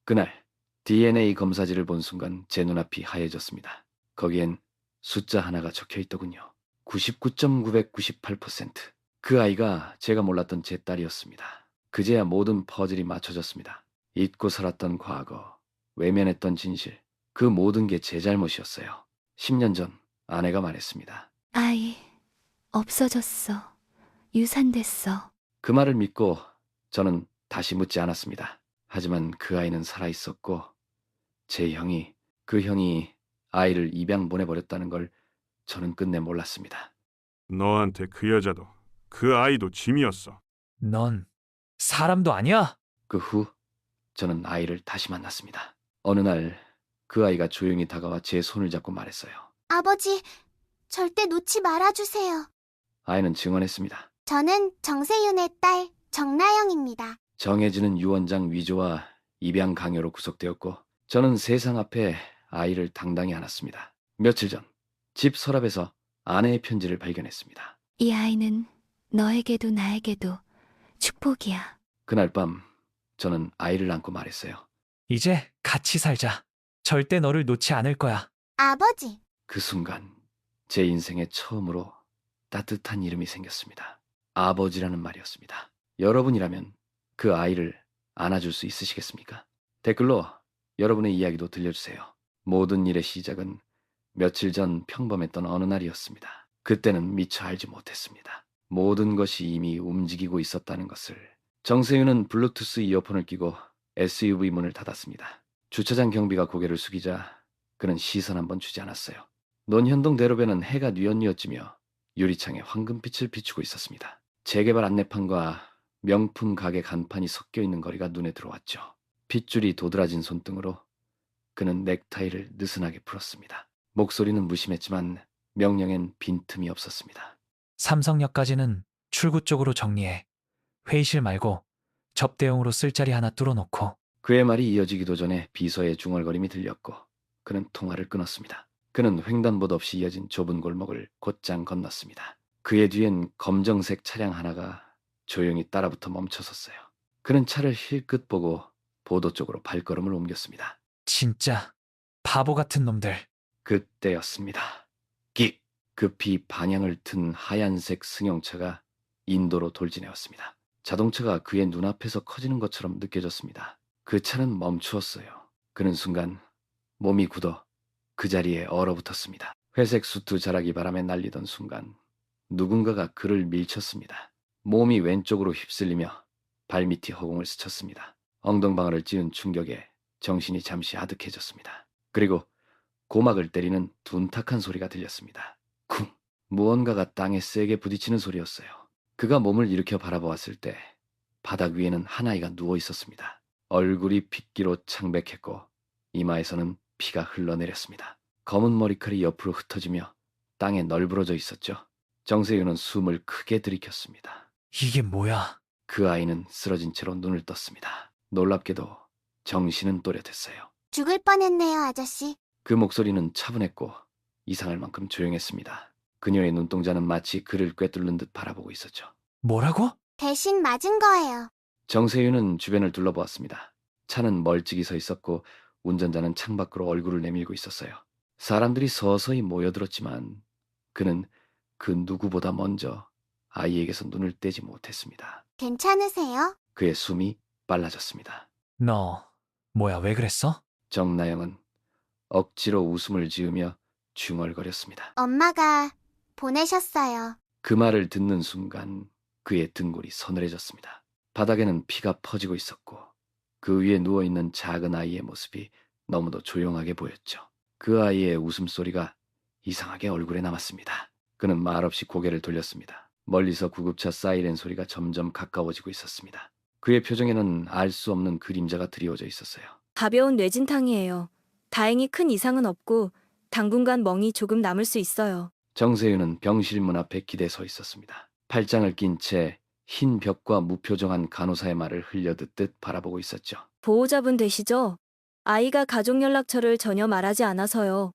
그날 DNA 검사지를 본 순간 제 눈앞이 하얘졌습니다. 거기엔 숫자 하나가 적혀 있더군요. 99.998%. 그 아이가 제가 몰랐던 제 딸이었습니다. 그제야 모든 퍼즐이 맞춰졌습니다. 잊고 살았던 과거, 외면했던 진실, 그 모든 게 제 잘못이었어요. 10년 전 아내가 말했습니다. 아이, 없어졌어. 유산됐어. 그 말을 믿고 저는 다시 묻지 않았습니다. 하지만 그 아이는 살아있었고 제 형이, 그 형이 아이를 입양 보내버렸다는 걸 저는 끝내 몰랐습니다. 너한테 그 여자도 그 아이도 짐이었어. 넌 사람도 아니야? 그 후 저는 아이를 다시 만났습니다. 어느 날 그 아이가 조용히 다가와 제 손을 잡고 말했어요. 아버지, 절대 놓지 말아주세요. 아이는 증언했습니다. 저는 정세윤의 딸 정나영입니다. 정해지는 유언장 위조와 입양 강요로 구속되었고 저는 세상 앞에 아이를 당당히 안았습니다. 며칠 전 집 서랍에서 아내의 편지를 발견했습니다. 이 아이는 너에게도 나에게도 축복이야. 그날 밤 저는 아이를 안고 말했어요. 이제 같이 살자. 절대 너를 놓지 않을 거야. 아버지, 그 순간 제 인생에 처음으로 따뜻한 이름이 생겼습니다. 아버지라는 말이었습니다. 여러분이라면 그 아이를 안아줄 수 있으시겠습니까? 댓글로 여러분의 이야기도 들려주세요. 모든 일의 시작은 며칠 전 평범했던 어느 날이었습니다. 그때는 미처 알지 못했습니다. 모든 것이 이미 움직이고 있었다는 것을. 정세윤은 블루투스 이어폰을 끼고 SUV 문을 닫았습니다. 주차장 경비가 고개를 숙이자 그는 시선 한번 주지 않았어요. 논현동 대로변은 해가 뉘엿뉘엿지며 유리창에 황금빛을 비추고 있었습니다. 재개발 안내판과 명품 가게 간판이 섞여 있는 거리가 눈에 들어왔죠. 핏줄이 도드라진 손등으로 그는 넥타이를 느슨하게 풀었습니다. 목소리는 무심했지만 명령엔 빈틈이 없었습니다. 삼성역까지는 출구 쪽으로 정리해. 회의실 말고 접대용으로 쓸 자리 하나 뚫어놓고. 그의 말이 이어지기도 전에 비서의 중얼거림이 들렸고 그는 통화를 끊었습니다. 그는 횡단보도 없이 이어진 좁은 골목을 곧장 건넜습니다. 그의 뒤엔 검정색 차량 하나가 조용히 따라붙어 멈춰섰어요. 그는 차를 힐끗 보고 보도 쪽으로 발걸음을 옮겼습니다. 진짜 바보 같은 놈들. 그때였습니다. 끽! 급히 방향을 튼 하얀색 승용차가 인도로 돌진해왔습니다. 자동차가 그의 눈앞에서 커지는 것처럼 느껴졌습니다. 그 차는 멈추었어요. 그는 순간 몸이 굳어 그 자리에 얼어붙었습니다. 회색 수트 자락이 바람에 날리던 순간 누군가가 그를 밀쳤습니다. 몸이 왼쪽으로 휩쓸리며 발밑이 허공을 스쳤습니다. 엉덩방아를 찌은 충격에 정신이 잠시 아득해졌습니다. 그리고 고막을 때리는 둔탁한 소리가 들렸습니다. 쿵! 무언가가 땅에 세게 부딪히는 소리였어요. 그가 몸을 일으켜 바라보았을 때 바닥 위에는 한 아이가 누워 있었습니다. 얼굴이 핏기로 창백했고 이마에서는 피가 흘러내렸습니다. 검은 머리칼이 옆으로 흩어지며 땅에 널브러져 있었죠. 정세윤은 숨을 크게 들이켰습니다. 이게 뭐야? 그 아이는 쓰러진 채로 눈을 떴습니다. 놀랍게도 정신은 또렷했어요. 죽을 뻔했네요, 아저씨. 그 목소리는 차분했고 이상할 만큼 조용했습니다. 그녀의 눈동자는 마치 그를 꿰뚫는 듯 바라보고 있었죠. 뭐라고? 대신 맞은 거예요. 정세윤은 주변을 둘러보았습니다. 차는 멀찍이 서 있었고 운전자는 창밖으로 얼굴을 내밀고 있었어요. 사람들이 서서히 모여들었지만 그는 그 누구보다 먼저 아이에게서 눈을 떼지 못했습니다. 괜찮으세요? 그의 숨이 빨라졌습니다. 너 뭐야, 왜 그랬어? 정나영은 억지로 웃음을 지으며 중얼거렸습니다. 엄마가 보내셨어요. 그 말을 듣는 순간 그의 등골이 서늘해졌습니다. 바닥에는 피가 퍼지고 있었고 그 위에 누워있는 작은 아이의 모습이 너무도 조용하게 보였죠. 그 아이의 웃음소리가 이상하게 얼굴에 남았습니다. 그는 말없이 고개를 돌렸습니다. 멀리서 구급차 사이렌 소리가 점점 가까워지고 있었습니다. 그의 표정에는 알 수 없는 그림자가 드리워져 있었어요. 가벼운 뇌진탕이에요. 다행히 큰 이상은 없고 당분간 멍이 조금 남을 수 있어요. 정세윤은 병실 문 앞에 기대 서 있었습니다. 팔짱을 낀 채 흰 벽과 무표정한 간호사의 말을 흘려듣듯 바라보고 있었죠. 보호자분 되시죠? 아이가 가족 연락처를 전혀 말하지 않아서요.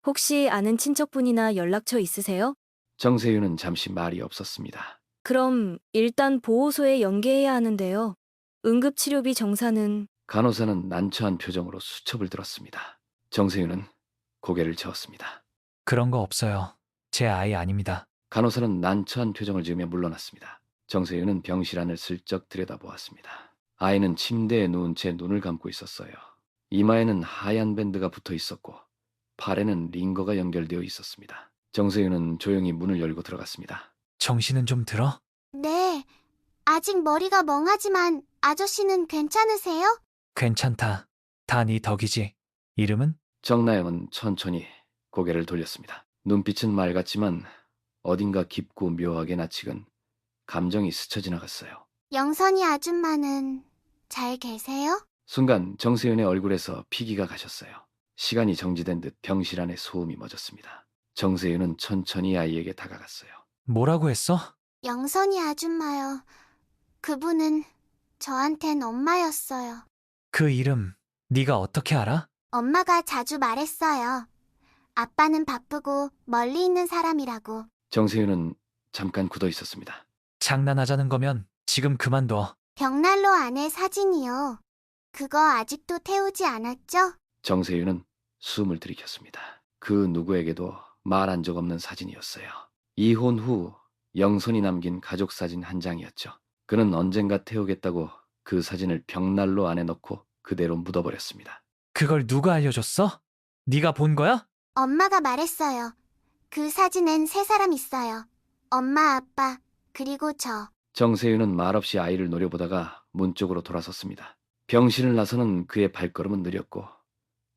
혹시 아는 친척분이나 연락처 있으세요? 정세윤은 잠시 말이 없었습니다. 그럼 일단 보호소에 연계해야 하는데요. 응급치료비 정산은 간호사는 난처한 표정으로 수첩을 들었습니다. 정세윤은 고개를 저었습니다. 그런 거 없어요. 제 아이 아닙니다. 간호사는 난처한 표정을 지으며 물러났습니다. 정세윤은 병실 안을 슬쩍 들여다보았습니다. 아이는 침대에 누운 채 눈을 감고 있었어요. 이마에는 하얀 밴드가 붙어 있었고 팔에는 링거가 연결되어 있었습니다. 정세윤은 조용히 문을 열고 들어갔습니다. 정신은 좀 들어? 네. 아직 머리가 멍하지만 아저씨는 괜찮으세요? 괜찮다. 다 네 덕이지. 이름은? 정나영은 천천히 고개를 돌렸습니다. 눈빛은 맑았지만 어딘가 깊고 묘하게 낯익은 감정이 스쳐 지나갔어요. 영선이 아줌마는 잘 계세요? 순간 정세윤의 얼굴에서 피기가 가셨어요. 시간이 정지된 듯 병실 안에 소음이 멎었습니다. 정세윤은 천천히 아이에게 다가갔어요. 뭐라고 했어? 영선이 아줌마요. 그분은 저한텐 엄마였어요. 그 이름 네가 어떻게 알아? 엄마가 자주 말했어요. 아빠는 바쁘고 멀리 있는 사람이라고. 정세윤은 잠깐 굳어 있었습니다. 장난하자는 거면 지금 그만둬. 벽난로 안에 사진이요. 그거 아직도 태우지 않았죠? 정세윤은 숨을 들이켰습니다. 그 누구에게도 말한 적 없는 사진이었어요. 이혼 후 영선이 남긴 가족 사진 한 장이었죠. 그는 언젠가 태우겠다고 그 사진을 벽난로 안에 넣고 그대로 묻어버렸습니다. 그걸 누가 알려줬어? 네가 본 거야? 엄마가 말했어요. 그 사진엔 세 사람 있어요. 엄마, 아빠, 그리고 저. 정세윤은 말없이 아이를 노려보다가 문 쪽으로 돌아섰습니다. 병실을 나서는 그의 발걸음은 느렸고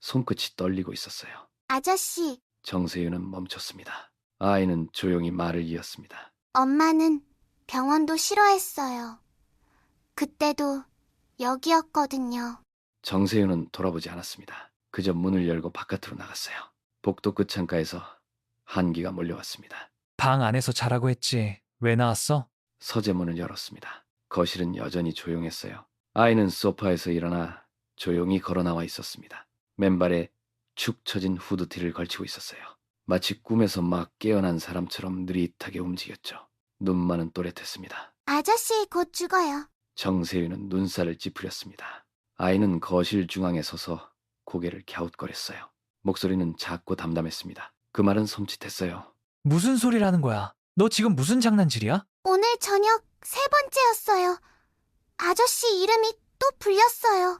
손끝이 떨리고 있었어요. 아저씨, 정세윤은 멈췄습니다. 아이는 조용히 말을 이었습니다. 엄마는 병원도 싫어했어요. 그때도 여기였거든요. 정세윤은 돌아보지 않았습니다. 그저 문을 열고 바깥으로 나갔어요. 복도 끝 창가에서 한기가 몰려왔습니다. 방 안에서 자라고 했지. 왜 나왔어? 서재문을 열었습니다. 거실은 여전히 조용했어요. 아이는 소파에서 일어나 조용히 걸어 나와 있었습니다. 맨발에 축 처진 후드티를 걸치고 있었어요. 마치 꿈에서 막 깨어난 사람처럼 느릿하게 움직였죠. 눈만은 또렷했습니다. 아저씨 곧 죽어요. 정세윤은 눈살을 찌푸렸습니다. 아이는 거실 중앙에 서서 고개를 갸웃거렸어요. 목소리는 작고 담담했습니다. 그 말은 섬찟했어요. 무슨 소리라는 거야? 너 지금 무슨 장난질이야? 오늘 저녁 세 번째였어요. 아저씨 이름이 또 불렸어요.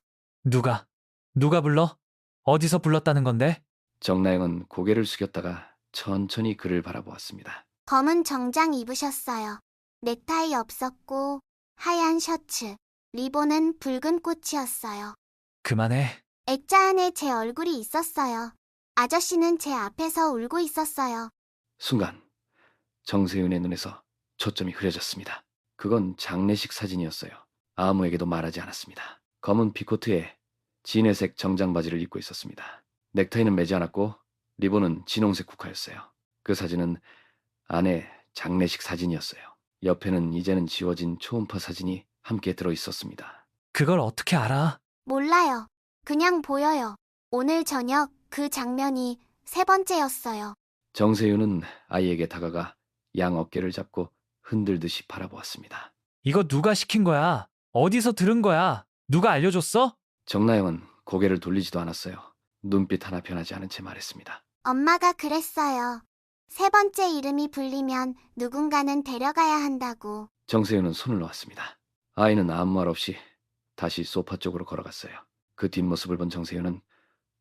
누가 불러? 어디서 불렀다는 건데? 정나영은 고개를 숙였다가 천천히 그를 바라보았습니다. 검은 정장 입으셨어요. 넥타이 없었고 하얀 셔츠, 리본은 붉은 꽃이었어요. 그만해. 액자 안에 제 얼굴이 있었어요. 아저씨는 제 앞에서 울고 있었어요. 순간 정세윤의 눈에서 초점이 흐려졌습니다. 그건 장례식 사진이었어요. 아무에게도 말하지 않았습니다. 검은 피코트에 진회색 정장 바지를 입고 있었습니다. 넥타이는 매지 않았고 리본은 진홍색 국화였어요. 그 사진은 아내 장례식 사진이었어요. 옆에는 이제는 지워진 초음파 사진이 함께 들어 있었습니다. 그걸 어떻게 알아? 몰라요. 그냥 보여요. 오늘 저녁 그 장면이 세 번째였어요. 정세윤은 아이에게 다가가 양 어깨를 잡고 흔들듯이 바라보았습니다. 이거 누가 시킨 거야? 어디서 들은 거야? 누가 알려줬어? 정나영은 고개를 돌리지도 않았어요. 눈빛 하나 변하지 않은 채 말했습니다. 엄마가 그랬어요. 세 번째 이름이 불리면 누군가는 데려가야 한다고. 정세윤은 손을 놓았습니다. 아이는 아무 말 없이 다시 소파 쪽으로 걸어갔어요. 그 뒷모습을 본 정세윤은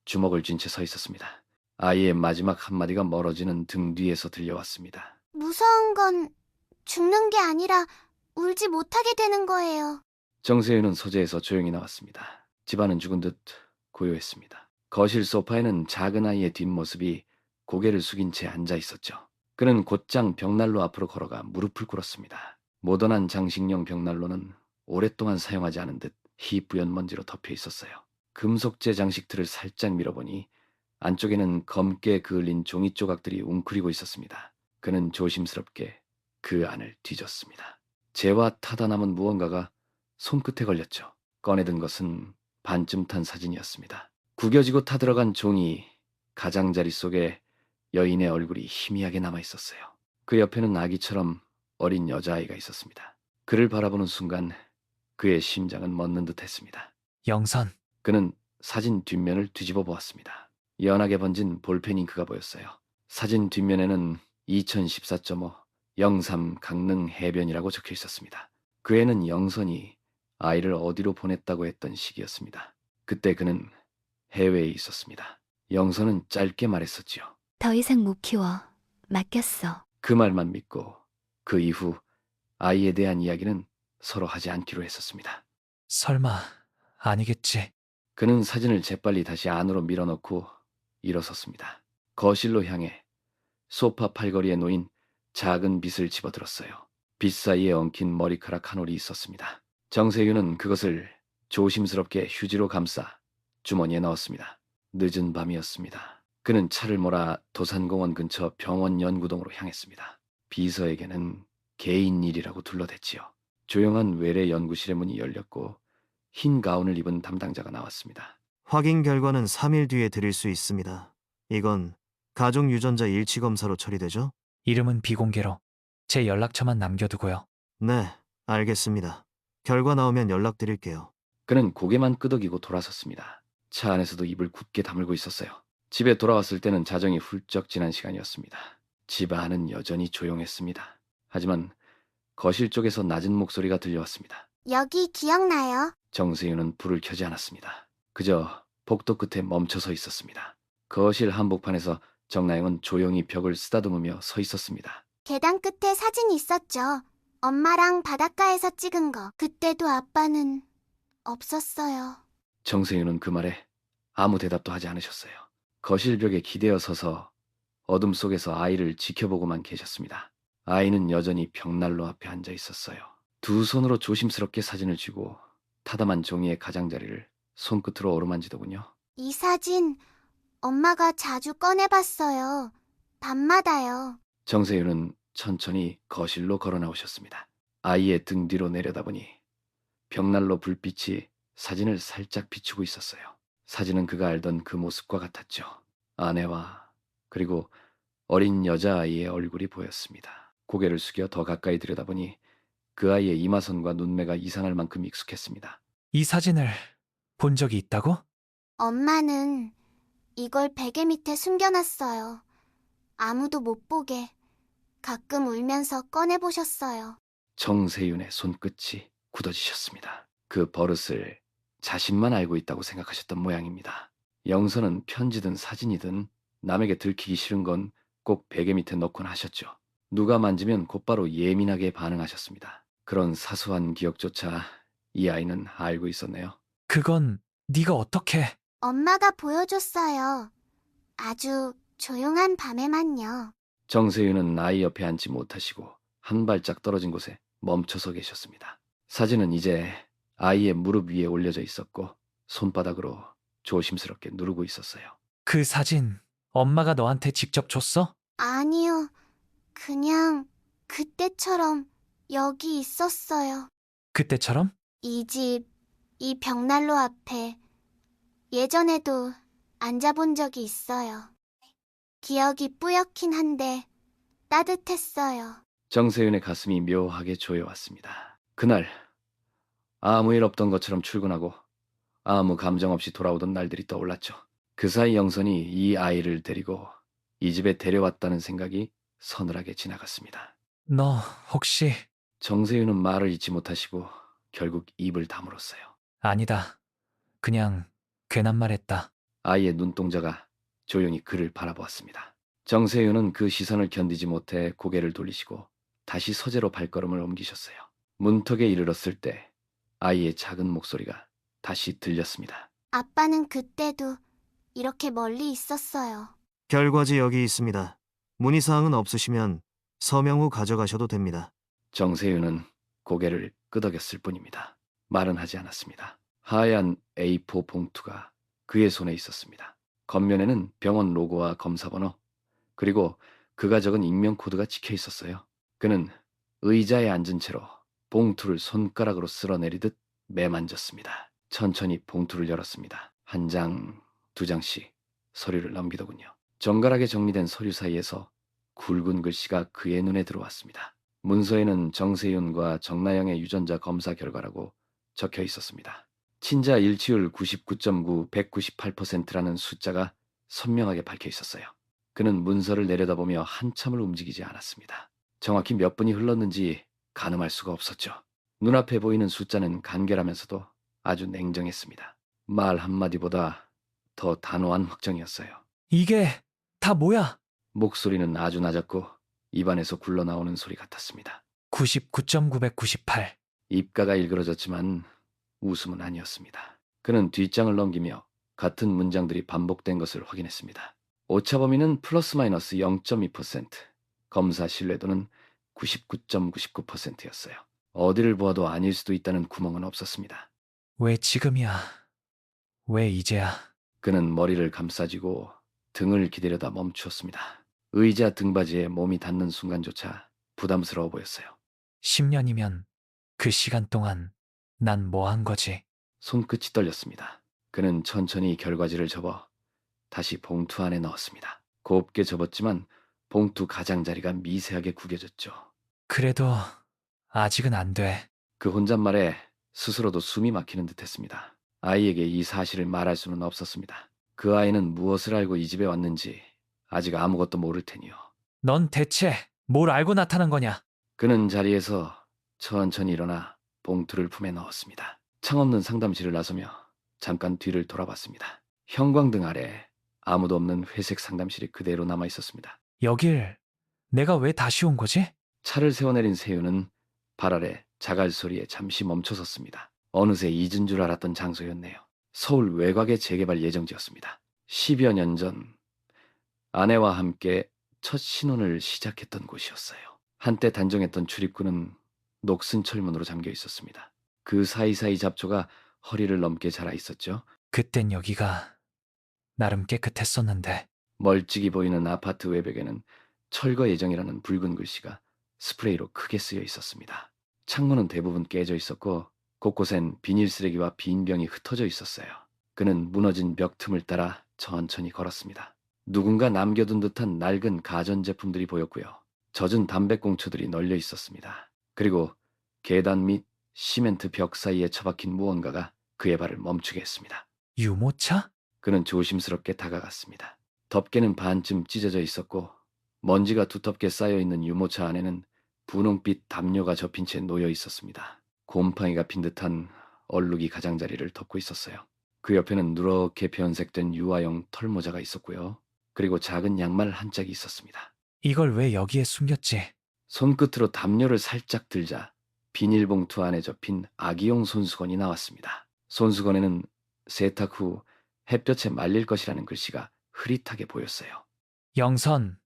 주먹을 쥔 채 서 있었습니다. 아이의 마지막 한마디가 멀어지는 등 뒤에서 들려왔습니다. 무서운 건 죽는 게 아니라 울지 못하게 되는 거예요. 정세윤은 서재에서 조용히 나왔습니다. 집안은 죽은 듯 고요했습니다. 거실 소파에는 작은 아이의 뒷모습이 고개를 숙인 채 앉아 있었죠. 그는 곧장 벽난로 앞으로 걸어가 무릎을 꿇었습니다. 모던한 장식용 벽난로는 오랫동안 사용하지 않은 듯 희뿌연 먼지로 덮여 있었어요. 금속재 장식틀을 살짝 밀어보니 안쪽에는 검게 그을린 종이 조각들이 웅크리고 있었습니다. 그는 조심스럽게 그 안을 뒤졌습니다. 재와 타다 남은 무언가가 손끝에 걸렸죠. 꺼내든 것은 반쯤 탄 사진이었습니다. 구겨지고 타들어간 종이 가장자리 속에 여인의 얼굴이 희미하게 남아 있었어요. 그 옆에는 아기처럼 어린 여자아이가 있었습니다. 그를 바라보는 순간 그의 심장은 멎는 듯 했습니다. 영선, 그는 사진 뒷면을 뒤집어 보았습니다. 연하게 번진 볼펜 잉크가 보였어요. 사진 뒷면에는 2014.5 03 강릉 해변이라고 적혀 있었습니다. 그 애는 영선이 아이를 어디로 보냈다고 했던 시기였습니다. 그때 그는 해외에 있었습니다. 영선은 짧게 말했었지요. 더 이상 못 키워. 맡겼어. 그 말만 믿고 그 이후 아이에 대한 이야기는 서로 하지 않기로 했었습니다. 설마 아니겠지. 그는 사진을 재빨리 다시 안으로 밀어넣고 일어섰습니다. 거실로 향해 소파 팔걸이에 놓인 작은 빗을 집어들었어요. 빗 사이에 엉킨 머리카락 한 올이 있었습니다. 정세윤은 그것을 조심스럽게 휴지로 감싸 주머니에 넣었습니다. 늦은 밤이었습니다. 그는 차를 몰아 도산공원 근처 병원 연구동으로 향했습니다. 비서에게는 개인 일이라고 둘러댔지요. 조용한 외래 연구실의 문이 열렸고 흰 가운을 입은 담당자가 나왔습니다. 확인 결과는 3일 뒤에 드릴 수 있습니다. 이건 가족 유전자 일치 검사로 처리되죠? 이름은 비공개로 제 연락처만 남겨두고요. 네, 알겠습니다. 결과 나오면 연락드릴게요. 그는 고개만 끄덕이고 돌아섰습니다. 차 안에서도 입을 굳게 다물고 있었어요. 집에 돌아왔을 때는 자정이 훌쩍 지난 시간이었습니다. 집 안은 여전히 조용했습니다. 하지만 거실 쪽에서 낮은 목소리가 들려왔습니다. 여기 기억나요? 정세윤은 불을 켜지 않았습니다. 그저 복도 끝에 멈춰서 있었습니다. 거실 한복판에서 정나영은 조용히 벽을 쓰다듬으며 서 있었습니다. 계단 끝에 사진 있었죠. 엄마랑 바닷가에서 찍은 거. 그때도 아빠는 없었어요. 정세윤은 그 말에 아무 대답도 하지 않으셨어요. 거실 벽에 기대어 서서 어둠 속에서 아이를 지켜보고만 계셨습니다. 아이는 여전히 벽난로 앞에 앉아 있었어요. 두 손으로 조심스럽게 사진을 쥐고 타담한 종이의 가장자리를 손끝으로 어루만지더군요. 이 사진 엄마가 자주 꺼내봤어요. 밤마다요. 정세윤은 천천히 거실로 걸어 나오셨습니다. 아이의 등 뒤로 내려다보니 벽난로 불빛이 사진을 살짝 비추고 있었어요. 사진은 그가 알던 그 모습과 같았죠. 아내와 그리고 어린 여자아이의 얼굴이 보였습니다. 고개를 숙여 더 가까이 들여다보니 그 아이의 이마선과 눈매가 이상할 만큼 익숙했습니다. 이 사진을 본 적이 있다고? 엄마는 이걸 베개 밑에 숨겨놨어요. 아무도 못 보게. 가끔 울면서 꺼내보셨어요. 정세윤의 손끝이 굳어지셨습니다. 그 버릇을 자신만 알고 있다고 생각하셨던 모양입니다. 영선은 편지든 사진이든 남에게 들키기 싫은 건 꼭 베개 밑에 넣곤 하셨죠. 누가 만지면 곧바로 예민하게 반응하셨습니다. 그런 사소한 기억조차 이 아이는 알고 있었네요. 그건 네가 어떻게... 엄마가 보여줬어요. 아주 조용한 밤에만요. 정세윤은 아이 옆에 앉지 못하시고 한 발짝 떨어진 곳에 멈춰서 계셨습니다. 사진은 이제 아이의 무릎 위에 올려져 있었고 손바닥으로 조심스럽게 누르고 있었어요. 그 사진 엄마가 너한테 직접 줬어? 아니요. 그냥 그때처럼 여기 있었어요. 그때처럼? 이 집, 이 벽난로 앞에 예전에도 앉아본 적이 있어요. 기억이 뿌옇긴 한데 따뜻했어요. 정세윤의 가슴이 묘하게 조여왔습니다. 그날 아무 일 없던 것처럼 출근하고 아무 감정 없이 돌아오던 날들이 떠올랐죠. 그 사이 영선이 이 아이를 데리고 이 집에 데려왔다는 생각이 서늘하게 지나갔습니다. 너 혹시... 정세윤은 말을 잇지 못하시고 결국 입을 다물었어요. 아니다. 그냥 괜한 말 했다. 아이의 눈동자가 조용히 그를 바라보았습니다. 정세윤은 그 시선을 견디지 못해 고개를 돌리시고 다시 서재로 발걸음을 옮기셨어요. 문턱에 이르렀을 때 아이의 작은 목소리가 다시 들렸습니다. 아빠는 그때도 이렇게 멀리 있었어요. 결과지 여기 있습니다. 문의사항은 없으시면 서명 후 가져가셔도 됩니다. 정세윤은 고개를 끄덕였을 뿐입니다. 말은 하지 않았습니다. 하얀 A4 봉투가 그의 손에 있었습니다. 겉면에는 병원 로고와 검사번호, 그리고 그가 적은 익명 코드가 찍혀 있었어요. 그는 의자에 앉은 채로 봉투를 손가락으로 쓸어내리듯 매만졌습니다. 천천히 봉투를 열었습니다. 한 장, 두 장씩 서류를 넘기더군요. 정갈하게 정리된 서류 사이에서 굵은 글씨가 그의 눈에 들어왔습니다. 문서에는 정세윤과 정나영의 유전자 검사 결과라고 적혀 있었습니다. 친자 일치율 99.9, 198%라는 숫자가 선명하게 박혀 있었어요. 그는 문서를 내려다보며 한참을 움직이지 않았습니다. 정확히 몇 분이 흘렀는지 가늠할 수가 없었죠. 눈앞에 보이는 숫자는 간결하면서도 아주 냉정했습니다. 말 한마디보다 더 단호한 확정이었어요. 이게 다 뭐야? 목소리는 아주 낮았고 입안에서 굴러나오는 소리 같았습니다. 99.998. 입가가 일그러졌지만 웃음은 아니었습니다. 그는 뒷장을 넘기며 같은 문장들이 반복된 것을 확인했습니다. 오차 범위는 플러스 마이너스 0.2%, 검사 신뢰도는 99.99%였어요. 어디를 보아도 아닐 수도 있다는 구멍은 없었습니다. 왜 지금이야? 왜 이제야? 그는 머리를 감싸쥐고 등을 기대려다 멈추었습니다. 의자 등받이에 몸이 닿는 순간조차 부담스러워 보였어요. 10년이면 그 시간 동안 난 뭐 한 거지? 손끝이 떨렸습니다. 그는 천천히 결과지를 접어 다시 봉투 안에 넣었습니다. 곱게 접었지만 봉투 가장자리가 미세하게 구겨졌죠. 그래도 아직은 안 돼. 그 혼잣말에 스스로도 숨이 막히는 듯했습니다. 아이에게 이 사실을 말할 수는 없었습니다. 그 아이는 무엇을 알고 이 집에 왔는지 아직 아무것도 모를 테니요. 넌 대체 뭘 알고 나타난 거냐? 그는 자리에서 천천히 일어나 봉투를 품에 넣었습니다. 창없는 상담실을 나서며 잠깐 뒤를 돌아봤습니다. 형광등 아래 아무도 없는 회색 상담실이 그대로 남아 있었습니다. 여길 내가 왜 다시 온 거지? 차를 세워내린 세윤은 발 아래 자갈 소리에 잠시 멈춰섰습니다. 어느새 잊은 줄 알았던 장소였네요. 서울 외곽의 재개발 예정지였습니다. 10여 년 전 아내와 함께 첫 신혼을 시작했던 곳이었어요. 한때 단정했던 출입구는 녹슨 철문으로 잠겨 있었습니다. 그 사이사이 잡초가 허리를 넘게 자라 있었죠. 그땐 여기가 나름 깨끗했었는데. 멀찍이 보이는 아파트 외벽에는 철거 예정이라는 붉은 글씨가 스프레이로 크게 쓰여 있었습니다. 창문은 대부분 깨져 있었고 곳곳엔 비닐 쓰레기와 빈 병이 흩어져 있었어요. 그는 무너진 벽 틈을 따라 천천히 걸었습니다. 누군가 남겨둔 듯한 낡은 가전제품들이 보였고요. 젖은 담배꽁초들이 널려 있었습니다. 그리고 계단 및 시멘트 벽 사이에 처박힌 무언가가 그의 발을 멈추게 했습니다. 유모차? 그는 조심스럽게 다가갔습니다. 덮개는 반쯤 찢어져 있었고 먼지가 두텁게 쌓여있는 유모차 안에는 분홍빛 담요가 접힌 채 놓여 있었습니다. 곰팡이가 핀 듯한 얼룩이 가장자리를 덮고 있었어요. 그 옆에는 누렇게 변색된 유아용 털모자가 있었고요. 그리고 작은 양말 한 짝이 있었습니다. 이걸 왜 여기에 숨겼지? 손끝으로 담요를 살짝 들자 비닐봉투 안에 접힌 아기용 손수건이 나왔습니다. 손수건에는 세탁 후 햇볕에 말릴 것이라는 글씨가 흐릿하게 보였어요. 영선,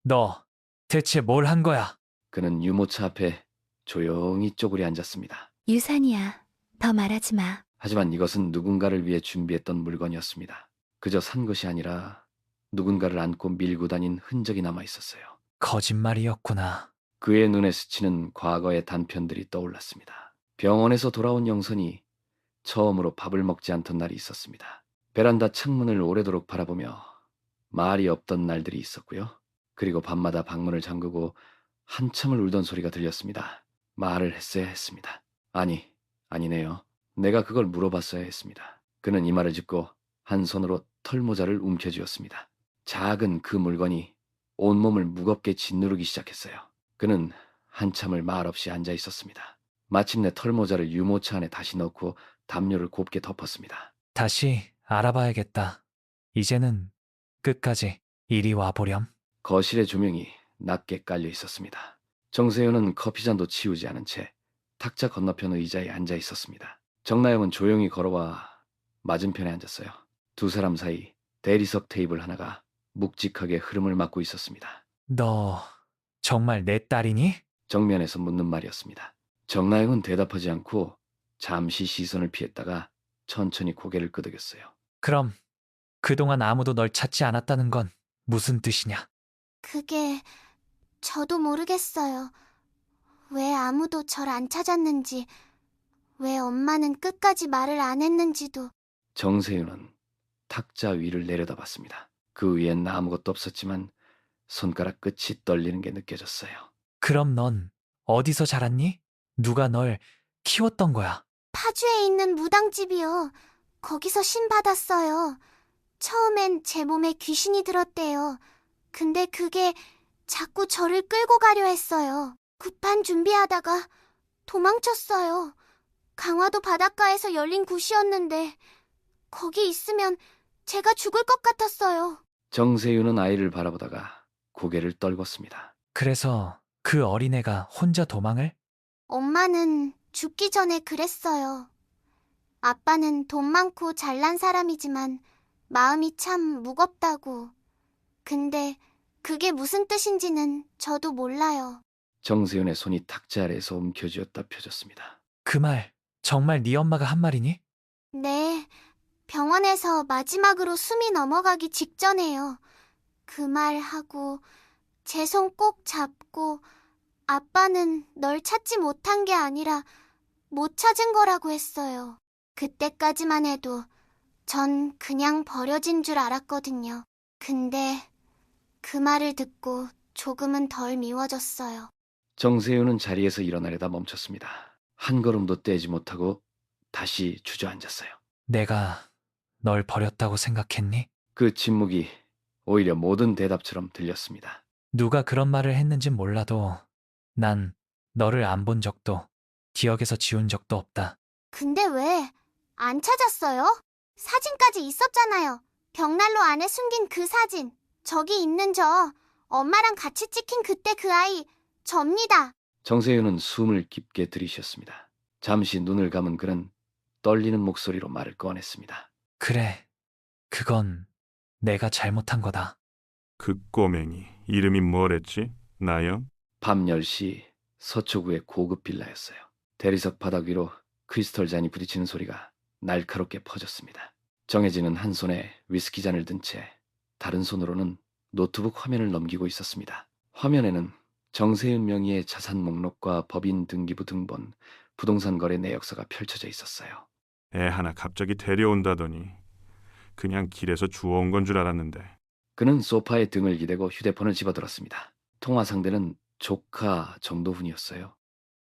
너 대체 뭘 한 거야? 그는 유모차 앞에 조용히 쪼그려 앉았습니다. 유산이야. 더 말하지 마. 하지만 이것은 누군가를 위해 준비했던 물건이었습니다. 그저 산 것이 아니라 누군가를 안고 밀고 다닌 흔적이 남아 있었어요. 거짓말이었구나. 그의 눈에 스치는 과거의 단편들이 떠올랐습니다. 병원에서 돌아온 영선이 처음으로 밥을 먹지 않던 날이 있었습니다. 베란다 창문을 오래도록 바라보며 말이 없던 날들이 있었고요. 그리고 밤마다 방문을 잠그고 한참을 울던 소리가 들렸습니다. 말을 했어야 했습니다. 아니네요. 내가 그걸 물어봤어야 했습니다. 그는 이 말을 짚고 한 손으로 털모자를 움켜쥐었습니다. 작은 그 물건이 온몸을 무겁게 짓누르기 시작했어요. 그는 한참을 말없이 앉아 있었습니다. 마침내 털모자를 유모차 안에 다시 넣고 담요를 곱게 덮었습니다. 다시 알아봐야겠다. 이제는 끝까지 이리 와보렴. 거실의 조명이 낮게 깔려 있었습니다. 정세윤은 커피잔도 치우지 않은 채 탁자 건너편 의자에 앉아 있었습니다. 정나영은 조용히 걸어와 맞은편에 앉았어요. 두 사람 사이 대리석 테이블 하나가 묵직하게 흐름을 막고 있었습니다. 너 정말 내 딸이니? 정면에서 묻는 말이었습니다. 정나영은 대답하지 않고 잠시 시선을 피했다가 천천히 고개를 끄덕였어요. 그럼 그동안 아무도 널 찾지 않았다는 건 무슨 뜻이냐? 그게 저도 모르겠어요. 왜 아무도 절 안 찾았는지, 왜 엄마는 끝까지 말을 안 했는지도. 정세윤은 탁자 위를 내려다봤습니다. 그 위엔 아무것도 없었지만 손가락 끝이 떨리는 게 느껴졌어요. 그럼 넌 어디서 자랐니? 누가 널 키웠던 거야? 파주에 있는 무당집이요. 거기서 신 받았어요. 처음엔 제 몸에 귀신이 들었대요. 근데 그게 자꾸 저를 끌고 가려 했어요. 급한 준비하다가 도망쳤어요. 강화도 바닷가에서 열린 굿이었는데 거기 있으면 제가 죽을 것 같았어요. 정세윤은 아이를 바라보다가 고개를 떨궜습니다. 그래서 그 어린애가 혼자 도망을? 엄마는 죽기 전에 그랬어요. 아빠는 돈 많고 잘난 사람이지만 마음이 참 무겁다고. 근데 그게 무슨 뜻인지는 저도 몰라요. 정세윤의 손이 탁자 아래에서 움켜쥐었다 펴졌습니다. 그 말 정말 네 엄마가 한 말이니? 네, 병원에서 마지막으로 숨이 넘어가기 직전에요. 그 말 하고 제 손 꼭 잡고 아빠는 널 찾지 못한 게 아니라 못 찾은 거라고 했어요. 그때까지만 해도 전 그냥 버려진 줄 알았거든요. 근데 그 말을 듣고 조금은 덜 미워졌어요. 정세윤은 자리에서 일어나려다 멈췄습니다. 한 걸음도 떼지 못하고 다시 주저앉았어요. 내가 널 버렸다고 생각했니? 그 침묵이 오히려 모든 대답처럼 들렸습니다. 누가 그런 말을 했는진 몰라도 난 너를 안 본 적도 기억에서 지운 적도 없다. 근데 왜 안 찾았어요? 사진까지 있었잖아요. 벽난로 안에 숨긴 그 사진. 저기 있는 저 엄마랑 같이 찍힌 그때 그 아이 접니다. 정세윤은 숨을 깊게 들이쉬었습니다. 잠시 눈을 감은 그는 떨리는 목소리로 말을 꺼냈습니다. 그래, 그건 내가 잘못한 거다. 그 꼬맹이 이름이 뭐랬지? 나영? 밤 10시 서초구의 고급 빌라였어요. 대리석 바닥 위로 크리스털 잔이 부딪히는 소리가 날카롭게 퍼졌습니다. 정혜진은 한 손에 위스키 잔을 든 채 다른 손으로는 노트북 화면을 넘기고 있었습니다. 화면에는 정세윤 명의의 자산 목록과 법인 등기부 등본, 부동산 거래 내역서가 펼쳐져 있었어요. 애 하나 갑자기 데려온다더니 그냥 길에서 주워온 건 줄 알았는데. 그는 소파에 등을 기대고 휴대폰을 집어들었습니다. 통화 상대는 조카 정도훈이었어요.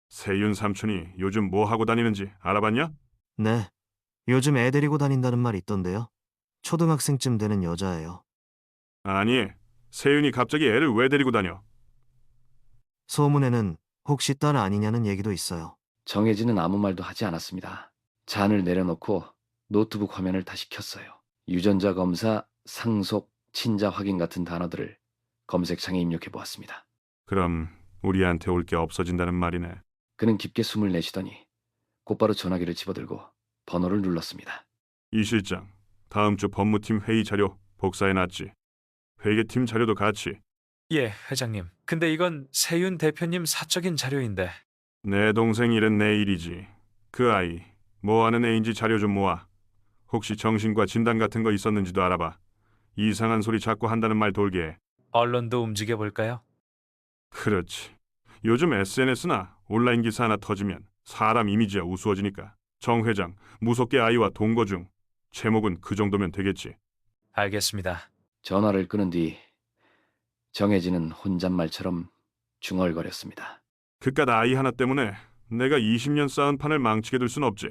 세윤 삼촌이 요즘 뭐 하고 다니는지 알아봤냐? 네, 요즘 애 데리고 다닌다는 말 있던데요. 초등학생쯤 되는 여자예요. 아니, 세윤이 갑자기 애를 왜 데리고 다녀? 소문에는 혹시 딸 아니냐는 얘기도 있어요. 정혜진은 아무 말도 하지 않았습니다. 잔을 내려놓고 노트북 화면을 다시 켰어요. 유전자 검사, 상속, 친자 확인 같은 단어들을 검색창에 입력해 보았습니다. 그럼 우리한테 올 게 없어진다는 말이네. 그는 깊게 숨을 내쉬더니 곧바로 전화기를 집어들고 번호를 눌렀습니다. 이 실장, 다음 주 법무팀 회의 자료 복사해놨지. 회계팀 자료도 같이. 예, 회장님. 근데 이건 세윤 대표님 사적인 자료인데. 내 동생 일은 내 일이지. 그 아이 뭐 하는 애인지 자료 좀 모아. 혹시 정신과 진단 같은 거 있었는지도 알아봐. 이상한 소리 자꾸 한다는 말 돌게 해. 언론도 움직여볼까요? 그렇지. 요즘 SNS나 온라인 기사 하나 터지면 사람 이미지가 우스워지니까. 정 회장, 무섭게 아이와 동거 중. 제목은 그 정도면 되겠지. 알겠습니다. 전화를 끊은 뒤 정혜진은 혼잣말처럼 중얼거렸습니다. 그깟 아이 하나 때문에 내가 20년 쌓은 판을 망치게 둘 순 없지.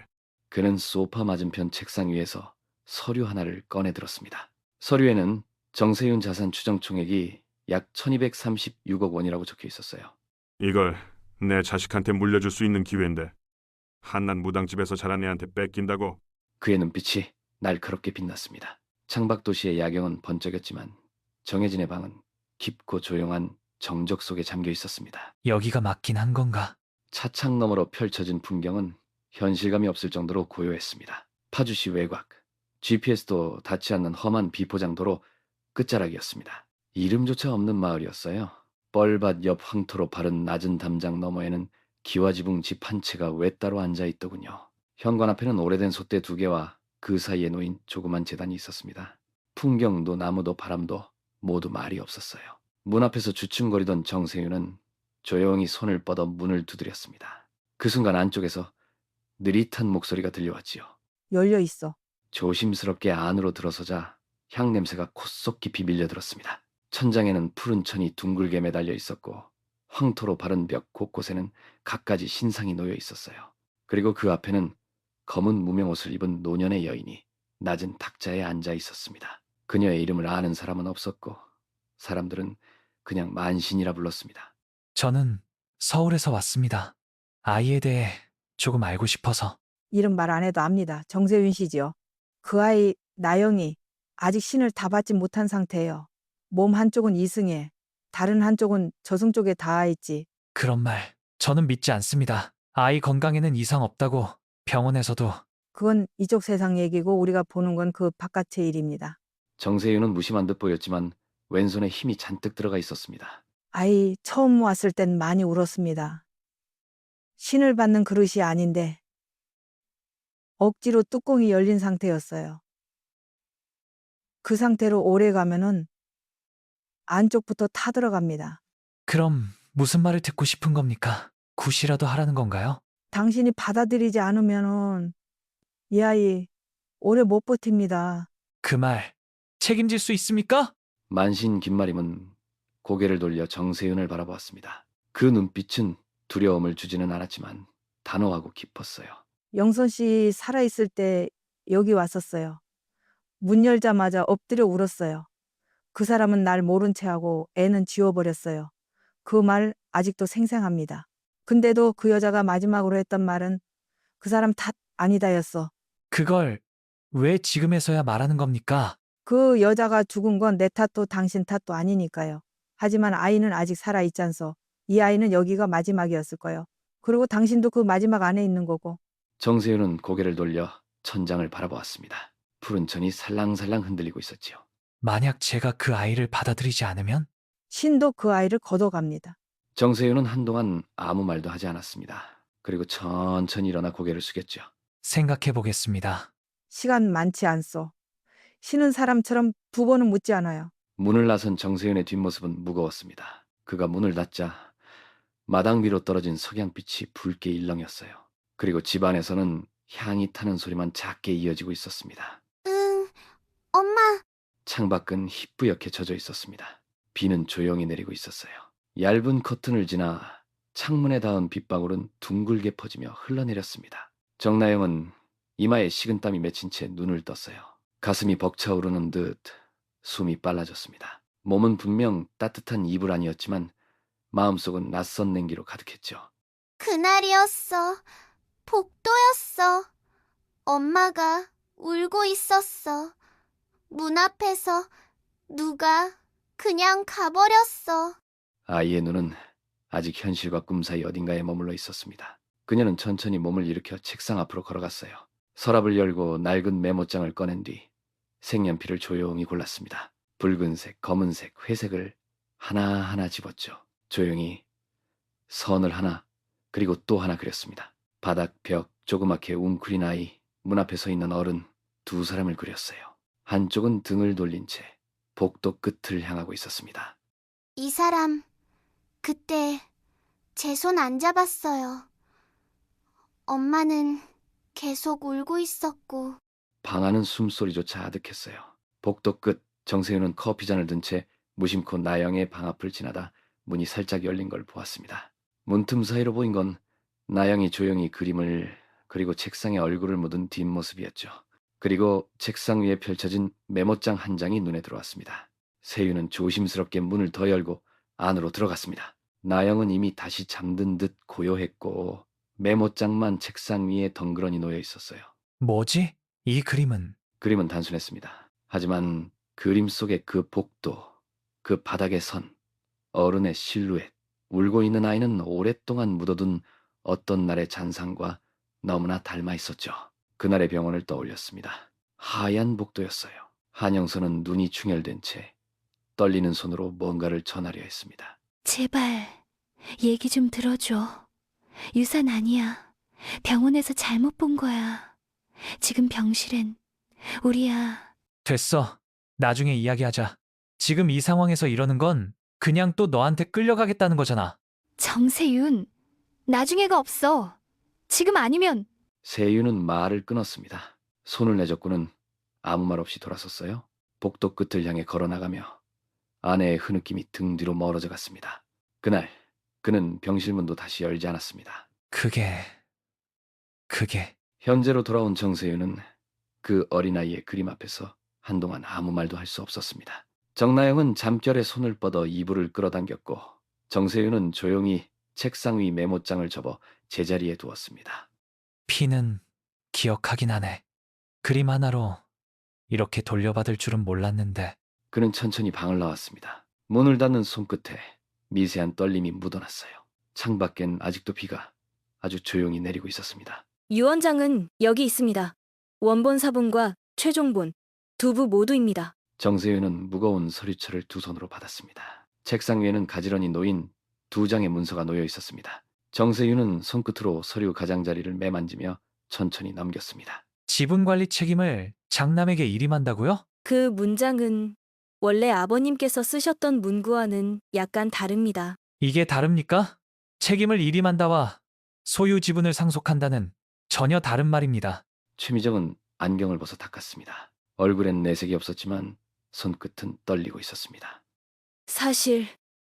그는 소파 맞은편 책상 위에서 서류 하나를 꺼내 들었습니다. 서류에는 정세윤 자산 추정 총액이 약 1236억 원이라고 적혀 있었어요. 이걸 내 자식한테 물려줄 수 있는 기회인데 한낱 무당집에서 자란 애한테 뺏긴다고. 그의 눈빛이 날카롭게 빛났습니다. 창밖도시의 야경은 번쩍였지만 정혜진의 방은 깊고 조용한 정적 속에 잠겨 있었습니다. 여기가 맞긴 한 건가? 차창 너머로 펼쳐진 풍경은 현실감이 없을 정도로 고요했습니다. 파주시 외곽, GPS도 닿지 않는 험한 비포장도로 끝자락이었습니다. 이름조차 없는 마을이었어요. 뻘밭 옆 황토로 바른 낮은 담장 너머에는 기와지붕 집 한 채가 외따로 앉아있더군요. 현관 앞에는 오래된 솥대 2개와 그 사이에 놓인 조그만 재단이 있었습니다. 풍경도 나무도 바람도 모두 말이 없었어요. 문 앞에서 주춤거리던 정세윤은 조용히 손을 뻗어 문을 두드렸습니다. 그 순간 안쪽에서 느릿한 목소리가 들려왔지요. 열려 있어. 조심스럽게 안으로 들어서자 향냄새가 콧속 깊이 밀려들었습니다. 천장에는 푸른 천이 둥글게 매달려 있었고 황토로 바른 벽 곳곳에는 갖가지 신상이 놓여 있었어요. 그리고 그 앞에는 검은 무명옷을 입은 노년의 여인이 낮은 탁자에 앉아 있었습니다. 그녀의 이름을 아는 사람은 없었고 사람들은 그냥 만신이라 불렀습니다. 저는 서울에서 왔습니다. 아이에 대해 조금 알고 싶어서. 이름 말 안 해도 압니다. 정세윤 씨지요. 그 아이 나영이 아직 신을 다 받지 못한 상태예요. 몸 한쪽은 이승에 다른 한쪽은 저승 쪽에 닿아 있지. 그런 말 저는 믿지 않습니다. 아이 건강에는 이상 없다고 병원에서도. 그건 이쪽 세상 얘기고 우리가 보는 건 그 바깥의 일입니다. 정세윤은 무심한 듯 보였지만 왼손에 힘이 잔뜩 들어가 있었습니다. 아이 처음 왔을 땐 많이 울었습니다. 신을 받는 그릇이 아닌데 억지로 뚜껑이 열린 상태였어요. 그 상태로 오래 가면은 안쪽부터 타들어갑니다. 그럼 무슨 말을 듣고 싶은 겁니까? 굿이라도 하라는 건가요? 당신이 받아들이지 않으면은 이 아이 오래 못 버팁니다. 그 말 책임질 수 있습니까? 만신 김마림은 고개를 돌려 정세윤을 바라보았습니다. 그 눈빛은 두려움을 주지는 않았지만 단호하고 깊었어요. 영선 씨 살아있을 때 여기 왔었어요. 문 열자마자 엎드려 울었어요. 그 사람은 날 모른 채 하고 애는 지워버렸어요. 그 말 아직도 생생합니다. 근데도 그 여자가 마지막으로 했던 말은 그 사람 탓 아니다였어. 그걸 왜 지금에서야 말하는 겁니까? 그 여자가 죽은 건 내 탓도 당신 탓도 아니니까요. 하지만 아이는 아직 살아있잖소. 이 아이는 여기가 마지막이었을 거예요. 그리고 당신도 그 마지막 안에 있는 거고. 정세윤은 고개를 돌려 천장을 바라보았습니다. 푸른 천이 살랑살랑 흔들리고 있었지요. 만약 제가 그 아이를 받아들이지 않으면? 신도 그 아이를 걷어갑니다. 정세윤은 한동안 아무 말도 하지 않았습니다. 그리고 천천히 일어나 고개를 숙였죠. 생각해 보겠습니다. 시간 많지 않소. 신은 사람처럼 두 번은 묻지 않아요. 문을 나선 정세윤의 뒷모습은 무거웠습니다. 그가 문을 닫자 마당 위로 떨어진 석양빛이 붉게 일렁였어요. 그리고 집 안에서는 향이 타는 소리만 작게 이어지고 있었습니다. 응, 엄마. 창밖은 희뿌옇게 젖어 있었습니다. 비는 조용히 내리고 있었어요. 얇은 커튼을 지나 창문에 닿은 빗방울은 둥글게 퍼지며 흘러내렸습니다. 정나영은 이마에 식은땀이 맺힌 채 눈을 떴어요. 가슴이 벅차오르는 듯 숨이 빨라졌습니다. 몸은 분명 따뜻한 이불 안이었지만 마음속은 낯선 냉기로 가득했죠. 그날이었어. 복도였어. 엄마가 울고 있었어. 문 앞에서 누가 그냥 가버렸어. 아이의 눈은 아직 현실과 꿈 사이 어딘가에 머물러 있었습니다. 그녀는 천천히 몸을 일으켜 책상 앞으로 걸어갔어요. 서랍을 열고 낡은 메모장을 꺼낸 뒤 색연필을 조용히 골랐습니다. 붉은색, 검은색, 회색을 하나하나 집었죠. 조용히 선을 하나 그리고 또 하나 그렸습니다. 바닥, 벽, 조그맣게 웅크린 아이, 문 앞에 서 있는 어른 두 사람을 그렸어요. 한쪽은 등을 돌린 채 복도 끝을 향하고 있었습니다. 이 사람, 그때 제 손 안 잡았어요. 엄마는 계속 울고 있었고. 방 안은 숨소리조차 아득했어요. 복도 끝 정세윤은 커피잔을 든 채 무심코 나영의 방 앞을 지나다 문이 살짝 열린 걸 보았습니다. 문틈 사이로 보인 건 나영이 조용히 그림을 그리고 책상에 얼굴을 묻은 뒷모습이었죠. 그리고 책상 위에 펼쳐진 메모장 한 장이 눈에 들어왔습니다. 세윤은 조심스럽게 문을 더 열고 안으로 들어갔습니다. 나영은 이미 다시 잠든 듯 고요했고 메모장만 책상 위에 덩그러니 놓여 있었어요. 뭐지? 이 그림은 그림은 단순했습니다. 하지만 그림 속의 그 복도, 그 바닥의 선, 어른의 실루엣, 울고 있는 아이는 오랫동안 묻어둔 어떤 날의 잔상과 너무나 닮아 있었죠. 그날의 병원을 떠올렸습니다. 하얀 복도였어요. 한영선은 눈이 충혈된 채 떨리는 손으로 뭔가를 전하려 했습니다. 제발 얘기 좀 들어줘. 유산 아니야. 병원에서 잘못 본 거야. 지금 병실엔 우리야. 됐어. 나중에 이야기하자. 지금 이 상황에서 이러는 건 그냥 또 너한테 끌려가겠다는 거잖아. 정세윤, 나중에가 없어. 지금 아니면. 세윤은 말을 끊었습니다. 손을 내젓고는 아무 말 없이 돌아섰어요. 복도 끝을 향해 걸어나가며 아내의 흐느낌이 등 뒤로 멀어져 갔습니다. 그날 그는 병실 문도 다시 열지 않았습니다. 그게 현재로 돌아온 정세윤은 그 어린아이의 그림 앞에서 한동안 아무 말도 할 수 없었습니다. 정나영은 잠결에 손을 뻗어 이불을 끌어당겼고 정세윤은 조용히 책상 위 메모장을 접어 제자리에 두었습니다. 피는 기억하긴 하네. 그림 하나로 이렇게 돌려받을 줄은 몰랐는데. 그는 천천히 방을 나왔습니다. 문을 닫는 손끝에 미세한 떨림이 묻어났어요. 창밖엔 아직도 비가 아주 조용히 내리고 있었습니다. 유 원장은 여기 있습니다. 원본 사본과 최종본 두 부 모두입니다. 정세윤은 무거운 서류철을 두 손으로 받았습니다. 책상 위에는 가지런히 놓인 두 장의 문서가 놓여 있었습니다. 정세윤은 손끝으로 서류 가장자리를 매만지며 천천히 넘겼습니다. 지분 관리 책임을 장남에게 일임한다고요? 그 문장은 원래 아버님께서 쓰셨던 문구와는 약간 다릅니다. 이게 다릅니까? 책임을 일임한다와 소유 지분을 상속한다는 전혀 다른 말입니다. 최미정은 안경을 벗어 닦았습니다. 얼굴엔 내색이 없었지만 손끝은 떨리고 있었습니다. 사실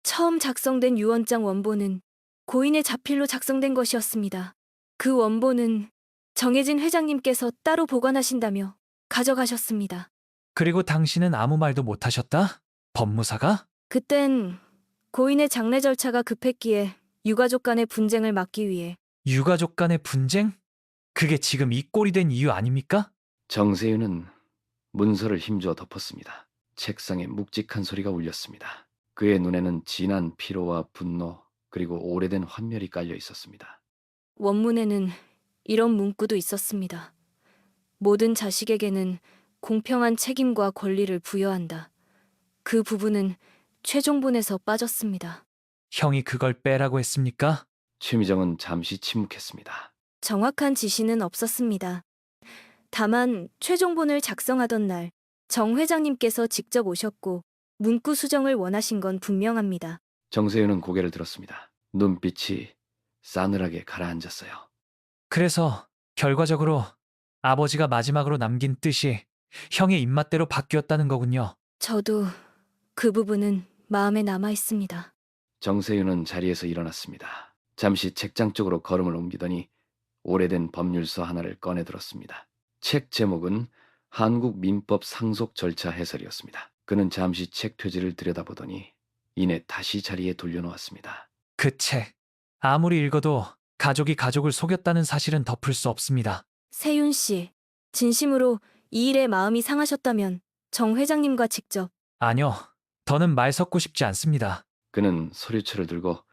처음 작성된 유언장 원본은 고인의 자필로 작성된 것이었습니다. 그 원본은 정혜진 회장님께서 따로 보관하신다며 가져가셨습니다. 그리고 당신은 아무 말도 못하셨다? 법무사가? 그땐 고인의 장례 절차가 급했기에 유가족 간의 분쟁을 막기 위해 유가족 간의 분쟁? 그게 지금 이 꼴이 된 이유 아닙니까? 정세윤은 문서를 힘주어 덮었습니다. 책상에 묵직한 소리가 울렸습니다. 그의 눈에는 진한 피로와 분노 그리고 오래된 환멸이 깔려 있었습니다. 원문에는 이런 문구도 있었습니다. 모든 자식에게는 공평한 책임과 권리를 부여한다. 그 부분은 최종본에서 빠졌습니다. 형이 그걸 빼라고 했습니까? 최미정은 잠시 침묵했습니다. 정확한 지시는 없었습니다. 다만 최종본을 작성하던 날 정 회장님께서 직접 오셨고 문구 수정을 원하신 건 분명합니다. 정세윤은 고개를 들었습니다. 눈빛이 싸늘하게 가라앉았어요. 그래서 결과적으로 아버지가 마지막으로 남긴 뜻이 형의 입맛대로 바뀌었다는 거군요. 저도 그 부분은 마음에 남아 있습니다. 정세윤은 자리에서 일어났습니다. 잠시 책장 쪽으로 걸음을 옮기더니 오래된 법률서 하나를 꺼내 들었습니다. 책 제목은 한국 민법 상속 절차 해설이었습니다. 그는 잠시 책 표지를 들여다보더니 이내 다시 자리에 돌려놓았습니다. 그 책, 아무리 읽어도 가족이 가족을 속였다는 사실은 덮을 수 없습니다. 세윤 씨, 진심으로 이 일에 마음이 상하셨다면 정 회장님과 직접 아니요, 더는 말 섞고 싶지 않습니다. 그는 서류철을 들고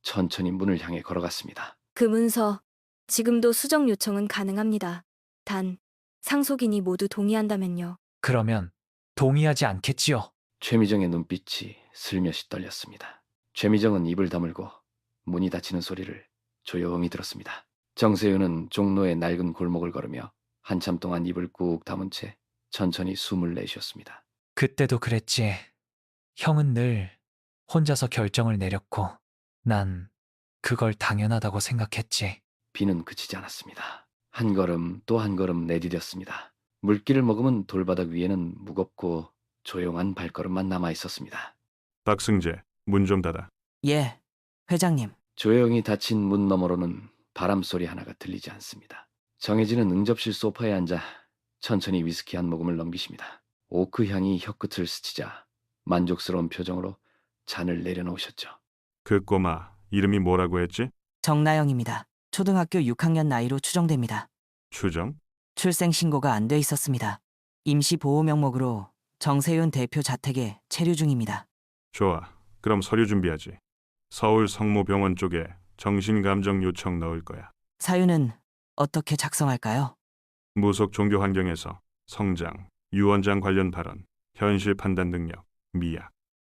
천천히 문을 향해 걸어갔습니다. 그 문서 지금도 수정 요청은 가능합니다. 단 상속인이 모두 동의한다면요. 그러면 동의하지 않겠지요. 최미정의 눈빛이 슬며시 떨렸습니다. 최미정은 입을 다물고 문이 닫히는 소리를 조용히 들었습니다. 정세윤은 종로의 낡은 골목을 걸으며 한참 동안 입을 꾹 다문 채 천천히 숨을 내쉬었습니다. 그때도 그랬지. 형은 늘 혼자서 결정을 내렸고 난 그걸 당연하다고 생각했지. 비는 그치지 않았습니다. 한 걸음 또 한 걸음 내디뎠습니다. 물기를 머금은 돌바닥 위에는 무겁고 조용한 발걸음만 남아 있었습니다. 박승재, 문 좀 닫아. 예, 회장님. 조용히 닫힌 문 너머로는 바람 소리 하나가 들리지 않습니다. 정혜진은 응접실 소파에 앉아 천천히 위스키 한 모금을 넘기십니다. 오크 향이 혀끝을 스치자 만족스러운 표정으로 잔을 내려놓으셨죠. 그 꼬마 이름이 뭐라고 했지? 정나영입니다. 초등학교 6학년 나이로 추정됩니다. 추정? 출생 신고가 안 돼 있었습니다. 임시 보호 명목으로 정세윤 대표 자택에 체류 중입니다. 좋아. 그럼 서류 준비하지. 서울 성모병원 쪽에 정신감정 요청 넣을 거야. 사유는 어떻게 작성할까요? 무속 종교 환경에서 성장, 유언장 관련 발언, 현실 판단 능력, 미약.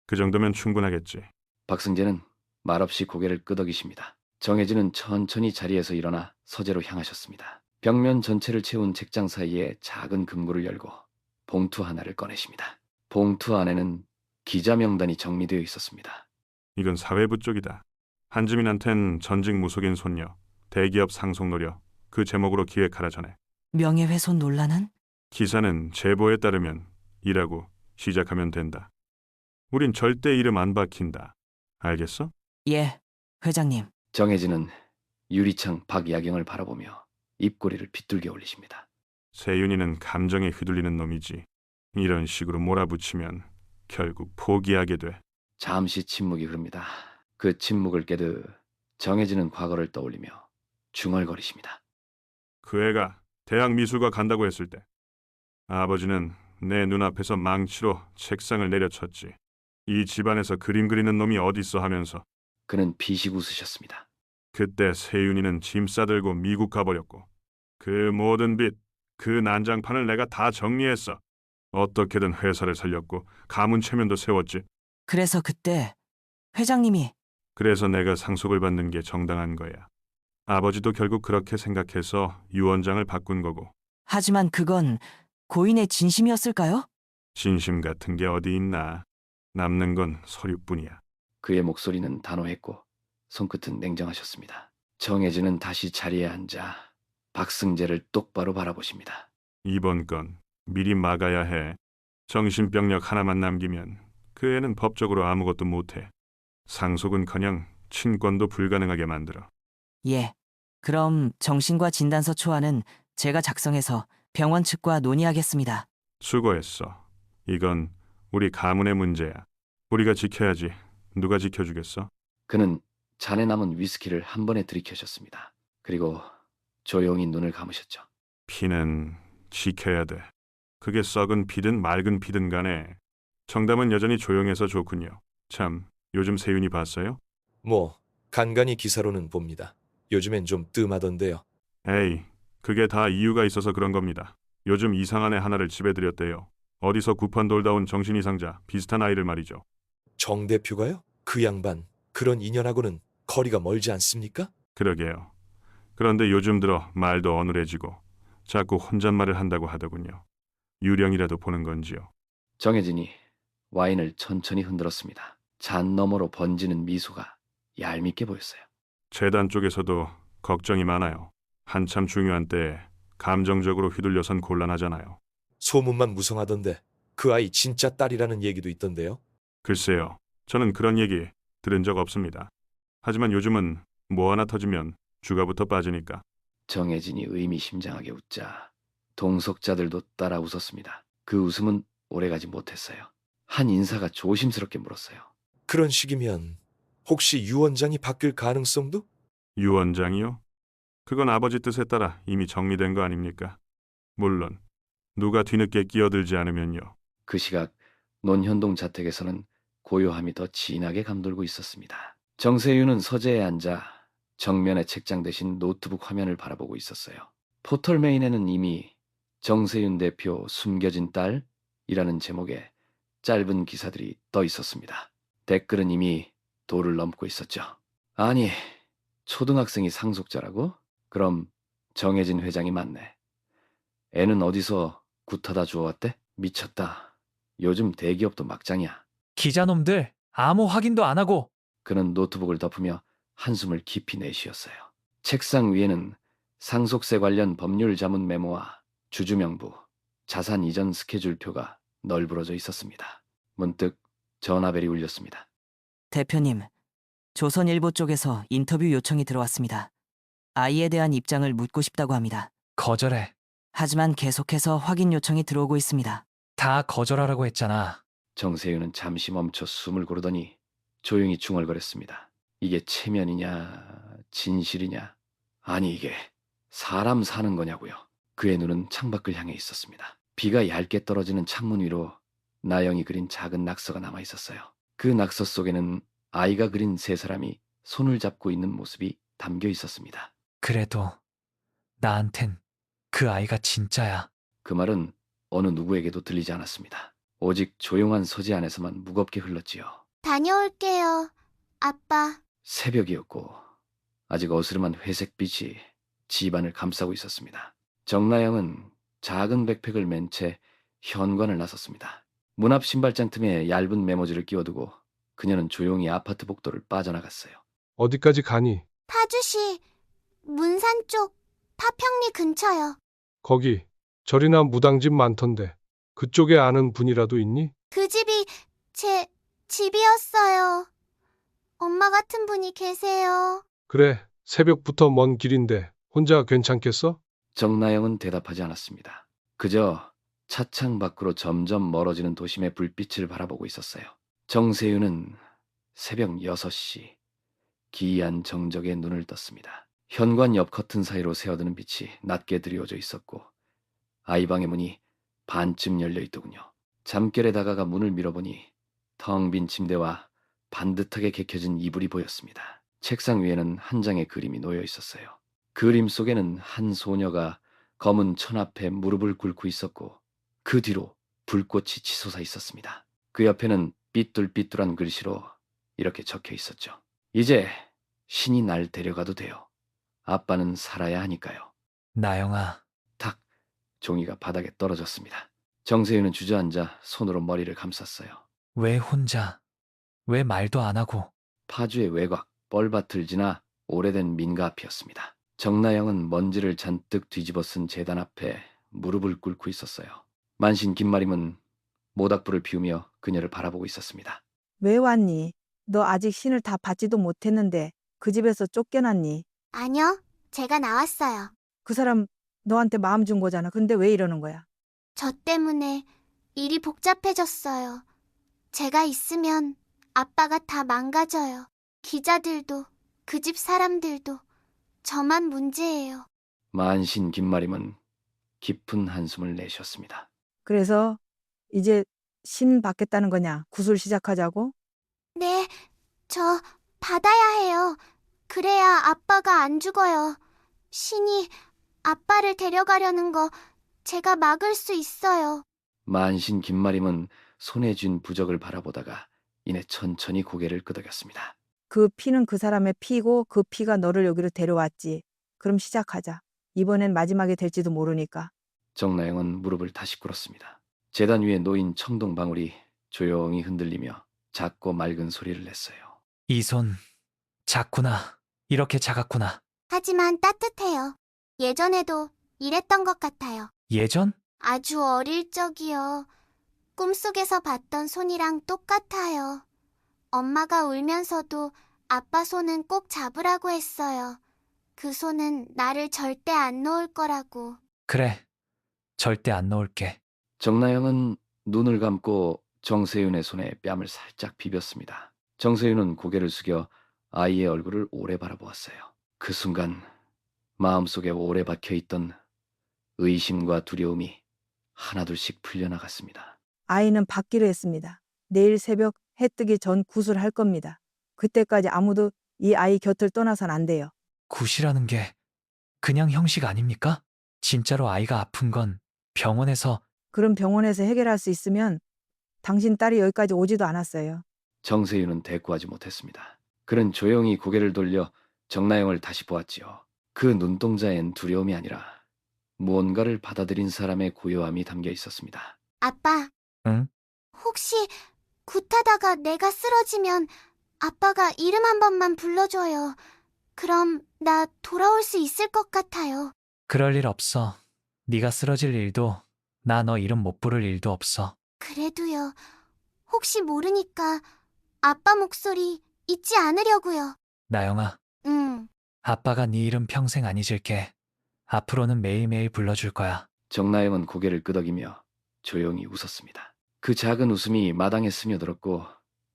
그 정도면 충분하겠지. 박승재는 말없이 고개를 끄덕이십니다. 정혜진은 천천히 자리에서 일어나 서재로 향하셨습니다. 벽면 전체를 채운 책장 사이에 작은 금고를 열고 봉투 하나를 꺼내십니다. 봉투 안에는 기자 명단이 정리되어 있었습니다. 이건 사회부 쪽이다. 한지민한텐 전직 무속인 손녀, 대기업 상속 노려, 그 제목으로 기획하라 전해. 명예훼손 논란은? 기사는 제보에 따르면 이라고 시작하면 된다. 우린 절대 이름 안 박힌다. 알겠어? 예, 회장님. 정혜진은 유리창 박야경을 바라보며 입꼬리를 비뚤게 올리십니다. 세윤이는 감정에 휘둘리는 놈이지. 이런 식으로 몰아붙이면 결국 포기하게 돼. 잠시 침묵이 흐릅니다. 그 침묵을 깨듯 정해지는 과거를 떠올리며 중얼거리십니다. 그 애가 대학 미술과 간다고 했을 때 아버지는 내 눈앞에서 망치로 책상을 내려쳤지. 이 집안에서 그림 그리는 놈이 어딨어 하면서. 그는 비식 웃으셨습니다. 그때 세윤이는 짐 싸들고 미국 가버렸고 그 모든 빚, 그 난장판을 내가 다 정리했어. 어떻게든 회사를 살렸고 가문 체면도 세웠지. 그래서 그때 회장님이 그래서 내가 상속을 받는 게 정당한 거야. 아버지도 결국 그렇게 생각해서 유언장을 바꾼 거고. 하지만 그건 고인의 진심이었을까요? 진심 같은 게 어디 있나. 남는 건 서류뿐이야. 그의 목소리는 단호했고 손끝은 냉정하셨습니다. 정혜진은 다시 자리에 앉아 박승재를 똑바로 바라보십니다. 이번 건 미리 막아야 해. 정신병력 하나만 남기면 그 애는 법적으로 아무것도 못해. 상속은커녕 친권도 불가능하게 만들어. 예. 그럼 정신과 진단서 초안은 제가 작성해서 병원 측과 논의하겠습니다. 수고했어. 이건 우리 가문의 문제야. 우리가 지켜야지. 누가 지켜주겠어? 그는 잔에 남은 위스키를 한 번에 들이켜셨습니다. 그리고 조용히 눈을 감으셨죠. 피는 지켜야 돼. 그게 썩은 피든 맑은 피든 간에 정담은 여전히 조용해서 좋군요. 참, 요즘 세윤이 봤어요? 뭐 간간히 기사로는 봅니다. 요즘엔 좀 뜸하던데요. 에이, 그게 다 이유가 있어서 그런 겁니다. 요즘 이상한 애 하나를 집에 들였대요. 어디서 구판 돌다 온 정신 이상자 비슷한 아이를 말이죠. 정 대표가요? 그 양반 그런 인연하고는 거리가 멀지 않습니까? 그러게요. 그런데 요즘 들어 말도 어눌해지고 자꾸 혼잣말을 한다고 하더군요. 유령이라도 보는 건지요. 정혜진이 와인을 천천히 흔들었습니다. 잔 너머로 번지는 미소가 얄밉게 보였어요. 재단 쪽에서도 걱정이 많아요. 한참 중요한 때에 감정적으로 휘둘려선 곤란하잖아요. 소문만 무성하던데 그 아이 진짜 딸이라는 얘기도 있던데요. 글쎄요. 저는 그런 얘기 들은 적 없습니다. 하지만 요즘은 뭐 하나 터지면 주가부터 빠지니까. 정혜진이 의미심장하게 웃자 동석자들도 따라 웃었습니다. 그 웃음은 오래가지 못했어요. 한 인사가 조심스럽게 물었어요. 그런 식이면 혹시 유 원장이 바뀔 가능성도? 유 원장이요? 그건 아버지 뜻에 따라 이미 정리된 거 아닙니까? 물론 누가 뒤늦게 끼어들지 않으면요. 그 시각 논현동 자택에서는 고요함이 더 진하게 감돌고 있었습니다. 정세윤은 서재에 앉아 정면의 책장 대신 노트북 화면을 바라보고 있었어요. 포털 메인에는 이미 정세윤 대표 숨겨진 딸이라는 제목의 짧은 기사들이 떠 있었습니다. 댓글은 이미 도를 넘고 있었죠. 아니, 초등학생이 상속자라고? 그럼 정혜진 회장이 맞네. 애는 어디서 굿하다 주워왔대? 미쳤다. 요즘 대기업도 막장이야. 기자놈들 아무 확인도 안 하고. 그는 노트북을 덮으며 한숨을 깊이 내쉬었어요. 책상 위에는 상속세 관련 법률 자문 메모와 주주명부, 자산 이전 스케줄표가 널브러져 있었습니다. 문득 전화벨이 울렸습니다. 대표님, 조선일보 쪽에서 인터뷰 요청이 들어왔습니다. 아이에 대한 입장을 묻고 싶다고 합니다. 거절해. 하지만 계속해서 확인 요청이 들어오고 있습니다. 다 거절하라고 했잖아. 정세윤은 잠시 멈춰 숨을 고르더니 조용히 중얼거렸습니다. 이게 체면이냐, 진실이냐, 아니 이게 사람 사는 거냐고요. 그의 눈은 창밖을 향해 있었습니다. 비가 얇게 떨어지는 창문 위로 나영이 그린 작은 낙서가 남아 있었어요. 그 낙서 속에는 아이가 그린 세 사람이 손을 잡고 있는 모습이 담겨 있었습니다. 그래도 나한텐 그 아이가 진짜야. 그 말은 어느 누구에게도 들리지 않았습니다. 오직 조용한 서재 안에서만 무겁게 흘렀지요. 다녀올게요, 아빠. 새벽이었고 아직 어스름한 회색빛이 집안을 감싸고 있었습니다. 정나영은 작은 백팩을 맨 채 현관을 나섰습니다. 문 앞 신발장 틈에 얇은 메모지를 끼워두고 그녀는 조용히 아파트 복도를 빠져나갔어요. 어디까지 가니? 파주시 문산 쪽 파평리 근처요. 거기 절이나 무당집 많던데 그쪽에 아는 분이라도 있니? 그 집이 제 집이었어요. 엄마 같은 분이 계세요. 그래, 새벽부터 먼 길인데 혼자 괜찮겠어? 정나영은 대답하지 않았습니다. 그저 차창 밖으로 점점 멀어지는 도심의 불빛을 바라보고 있었어요. 정세윤은 새벽 6시 기이한 정적에 눈을 떴습니다. 현관 옆 커튼 사이로 새어드는 빛이 낮게 드리워져 있었고 아이 방의 문이 반쯤 열려 있더군요. 잠결에 다가가 문을 밀어보니 텅 빈 침대와 반듯하게 개켜진 이불이 보였습니다. 책상 위에는 한 장의 그림이 놓여 있었어요. 그림 속에는 한 소녀가 검은 천 앞에 무릎을 꿇고 있었고 그 뒤로 불꽃이 치솟아 있었습니다. 그 옆에는 삐뚤삐뚤한 글씨로 이렇게 적혀 있었죠. 이제 신이 날 데려가도 돼요. 아빠는 살아야 하니까요. 나영아, 탁 종이가 바닥에 떨어졌습니다. 정세윤은 주저앉아 손으로 머리를 감쌌어요. 왜 혼자? 왜 말도 안 하고? 파주의 외곽 뻘밭을 지나 오래된 민가 앞이었습니다. 정나영은 먼지를 잔뜩 뒤집어 쓴 제단 앞에 무릎을 꿇고 있었어요. 만신 김마림은 모닥불을 피우며 그녀를 바라보고 있었습니다. 왜 왔니? 너 아직 신을 다 받지도 못했는데 그 집에서 쫓겨났니? 아니요, 제가 나왔어요. 그 사람 너한테 마음 준 거잖아. 근데 왜 이러는 거야? 저 때문에 일이 복잡해졌어요. 제가 있으면 아빠가 다 망가져요. 기자들도, 그 집 사람들도 저만 문제예요. 만신 김마림은 깊은 한숨을 내쉬었습니다. 그래서 이제 신 받겠다는 거냐? 구술 시작하자고? 네, 저 받아야 해요. 그래야 아빠가 안 죽어요. 신이 아빠를 데려가려는 거 제가 막을 수 있어요. 만신 김마림은 손에 쥔 부적을 바라보다가 이내 천천히 고개를 끄덕였습니다. 그 피는 그 사람의 피고 그 피가 너를 여기로 데려왔지. 그럼 시작하자. 이번엔 마지막이 될지도 모르니까. 정나영은 무릎을 다시 꿇었습니다. 제단 위에 놓인 청동 방울이 조용히 흔들리며 작고 맑은 소리를 냈어요. 이 손 작구나. 이렇게 작았구나. 하지만 따뜻해요. 예전에도 이랬던 것 같아요. 예전? 아주 어릴 적이요. 꿈속에서 봤던 손이랑 똑같아요. 엄마가 울면서도 아빠 손은 꼭 잡으라고 했어요. 그 손은 나를 절대 안 놓을 거라고. 그래. 절대 안 놓을게. 정나영은 눈을 감고 정세윤의 손에 뺨을 살짝 비볐습니다. 정세윤은 고개를 숙여 아이의 얼굴을 오래 바라보았어요. 그 순간 마음속에 오래 박혀있던 의심과 두려움이 하나둘씩 풀려나갔습니다. 아이는 받기로 했습니다. 내일 새벽 해 뜨기 전 구술할 겁니다. 그때까지 아무도 이 아이 곁을 떠나선 안 돼요. 굿이라는 게 그냥 형식 아닙니까? 진짜로 아이가 아픈 건 병원에서 그럼 병원에서 해결할 수 있으면 당신 딸이 여기까지 오지도 않았어요. 정세윤은 대꾸하지 못했습니다. 그는 조용히 고개를 돌려 정나영을 다시 보았지요. 그 눈동자엔 두려움이 아니라 무언가를 받아들인 사람의 고요함이 담겨 있었습니다. 아빠, 응? 혹시 굿하다가 내가 쓰러지면 아빠가 이름 한 번만 불러줘요. 그럼 나 돌아올 수 있을 것 같아요. 그럴 일 없어. 네가 쓰러질 일도 나 너 이름 못 부를 일도 없어. 그래도요. 혹시 모르니까 아빠 목소리 잊지 않으려고요. 나영아, 응. 아빠가 네 이름 평생 안 잊을게. 앞으로는 매일매일 불러줄 거야. 정나영은 고개를 끄덕이며 조용히 웃었습니다. 그 작은 웃음이 마당에 스며들었고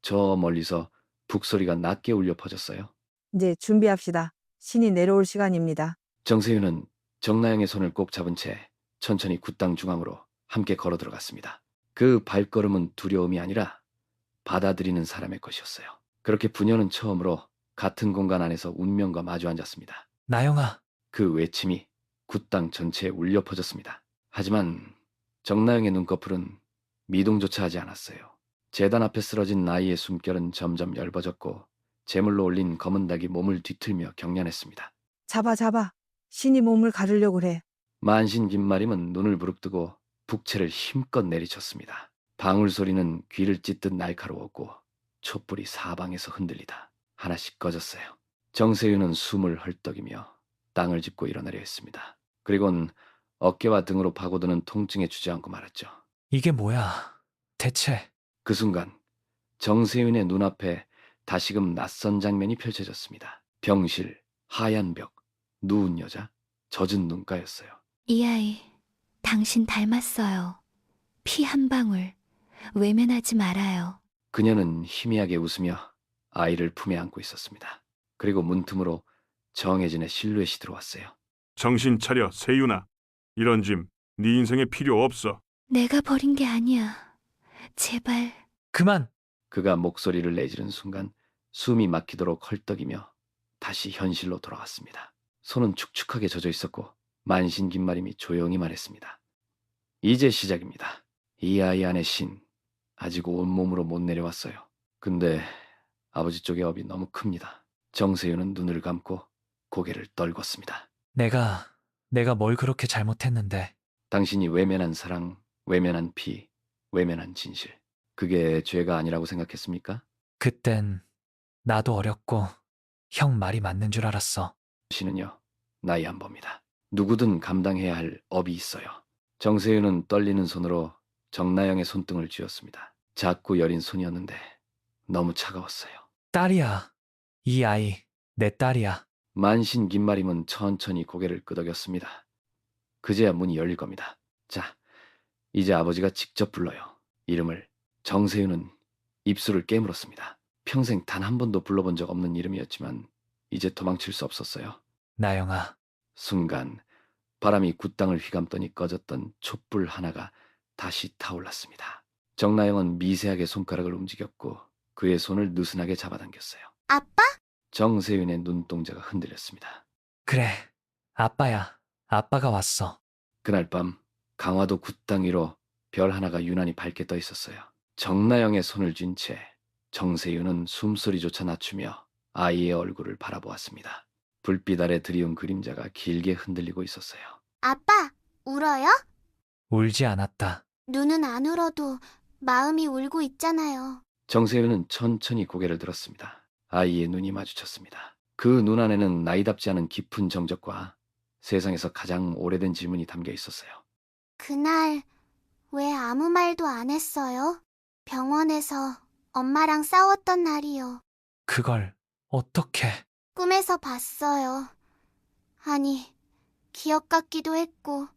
저 멀리서 북소리가 낮게 울려 퍼졌어요. 이제 준비합시다. 신이 내려올 시간입니다. 정세윤은 정나영의 손을 꼭 잡은 채 천천히 굿당 중앙으로 함께 걸어 들어갔습니다. 그 발걸음은 두려움이 아니라 받아들이는 사람의 것이었어요. 그렇게 부녀는 처음으로 같은 공간 안에서 운명과 마주 앉았습니다. 나영아, 그 외침이 굿당 전체에 울려 퍼졌습니다. 하지만 정나영의 눈꺼풀은 미동조차 하지 않았어요. 제단 앞에 쓰러진 나이의 숨결은 점점 엷어졌고 제물로 올린 검은 닭이 몸을 뒤틀며 경련했습니다. 잡아. 신이 몸을 가르려고 그래. 만신 김마림은 눈을 부릅뜨고 북채를 힘껏 내리쳤습니다. 방울 소리는 귀를 찢듯 날카로웠고 촛불이 사방에서 흔들리다 하나씩 꺼졌어요. 정세윤은 숨을 헐떡이며 땅을 짚고 일어나려 했습니다. 그리고는 어깨와 등으로 파고드는 통증에 주저앉고 말았죠. 이게 뭐야? 대체 그 순간 정세윤의 눈앞에 다시금 낯선 장면이 펼쳐졌습니다. 병실, 하얀 벽, 누운 여자, 젖은 눈가였어요. 이 아이, 당신 닮았어요. 피 한 방울, 외면하지 말아요. 그녀는 희미하게 웃으며 아이를 품에 안고 있었습니다. 그리고 문틈으로 정혜진의 실루엣이 들어왔어요. 정신 차려, 세윤아. 이런 짐 네 인생에 필요 없어. 내가 버린 게 아니야. 제발. 그만! 그가 목소리를 내지른 순간 숨이 막히도록 헐떡이며 다시 현실로 돌아갔습니다. 손은 축축하게 젖어 있었고 만신 긴말임이 조용히 말했습니다. 이제 시작입니다. 이 아이 안의 신 아직 온몸으로 못 내려왔어요. 근데 아버지 쪽의 업이 너무 큽니다. 정세윤은 눈을 감고 고개를 떨궜습니다. 내가 뭘 그렇게 잘못했는데. 당신이 외면한 사랑, 외면한 피, 외면한 진실. 그게 죄가 아니라고 생각했습니까? 그땐 나도 어렸고 형 말이 맞는 줄 알았어. 당신은요, 나이 안 봅니다. 누구든 감당해야 할 업이 있어요. 정세윤은 떨리는 손으로 정나영의 손등을 쥐었습니다. 작고 여린 손이었는데 너무 차가웠어요. 딸이야. 이 아이, 내 딸이야. 만신 긴말임은 천천히 고개를 끄덕였습니다. 그제야 문이 열릴 겁니다. 자, 이제 아버지가 직접 불러요. 이름을. 정세윤은 입술을 깨물었습니다. 평생 단 한 번도 불러본 적 없는 이름이었지만 이제 도망칠 수 없었어요. 나영아. 순간 바람이 굿땅을 휘감더니 꺼졌던 촛불 하나가 다시 타올랐습니다. 정나영은 미세하게 손가락을 움직였고 그의 손을 느슨하게 잡아당겼어요. 아빠? 정세윤의 눈동자가 흔들렸습니다. 그래, 아빠야. 아빠가 왔어. 그날 밤 강화도 굿땅 위로 별 하나가 유난히 밝게 떠 있었어요. 정나영의 손을 쥔 채 정세윤은 숨소리조차 낮추며 아이의 얼굴을 바라보았습니다. 불빛 아래 드리운 그림자가 길게 흔들리고 있었어요. 아빠, 울어요? 울지 않았다. 눈은 안 울어도 마음이 울고 있잖아요. 정세윤은 천천히 고개를 들었습니다. 아이의 눈이 마주쳤습니다. 그 눈 안에는 나이답지 않은 깊은 정적과 세상에서 가장 오래된 질문이 담겨 있었어요. 그날 왜 아무 말도 안 했어요? 병원에서 엄마랑 싸웠던 날이요. 그걸 어떻게... 꿈에서 봤어요. 아니, 기억 같기도 했고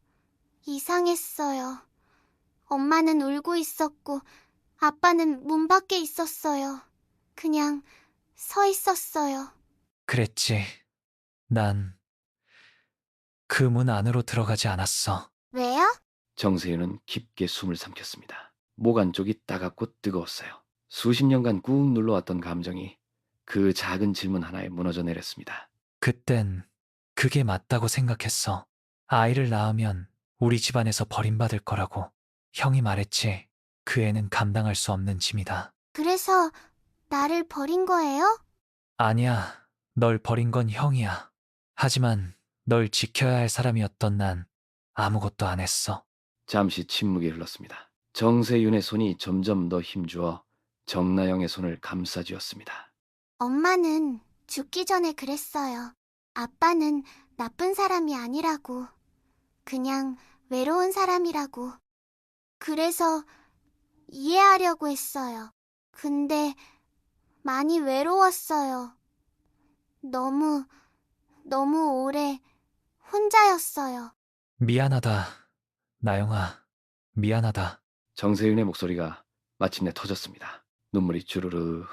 이상했어요. 엄마는 울고 있었고 아빠는 문 밖에 있었어요. 그냥 서 있었어요. 그랬지. 난 그 문 안으로 들어가지 않았어. 왜요? 정세윤은 깊게 숨을 삼켰습니다. 목 안쪽이 따갑고 뜨거웠어요. 수십 년간 꾹 눌러왔던 감정이 그 작은 질문 하나에 무너져 내렸습니다. 그땐 그게 맞다고 생각했어. 아이를 낳으면 우리 집안에서 버림받을 거라고. 형이 말했지. 그 애는 감당할 수 없는 짐이다. 그래서 나를 버린 거예요? 아니야. 널 버린 건 형이야. 하지만 널 지켜야 할 사람이었던 난 아무것도 안 했어. 잠시 침묵이 흘렀습니다. 정세윤의 손이 점점 더 힘주어 정나영의 손을 감싸쥐었습니다. 엄마는 죽기 전에 그랬어요. 아빠는 나쁜 사람이 아니라고. 그냥 외로운 사람이라고. 그래서 이해하려고 했어요. 근데 많이 외로웠어요. 너무 오래 혼자였어요. 미안하다. 나영아, 미안하다. 정세윤의 목소리가 마침내 터졌습니다. 눈물이 주르르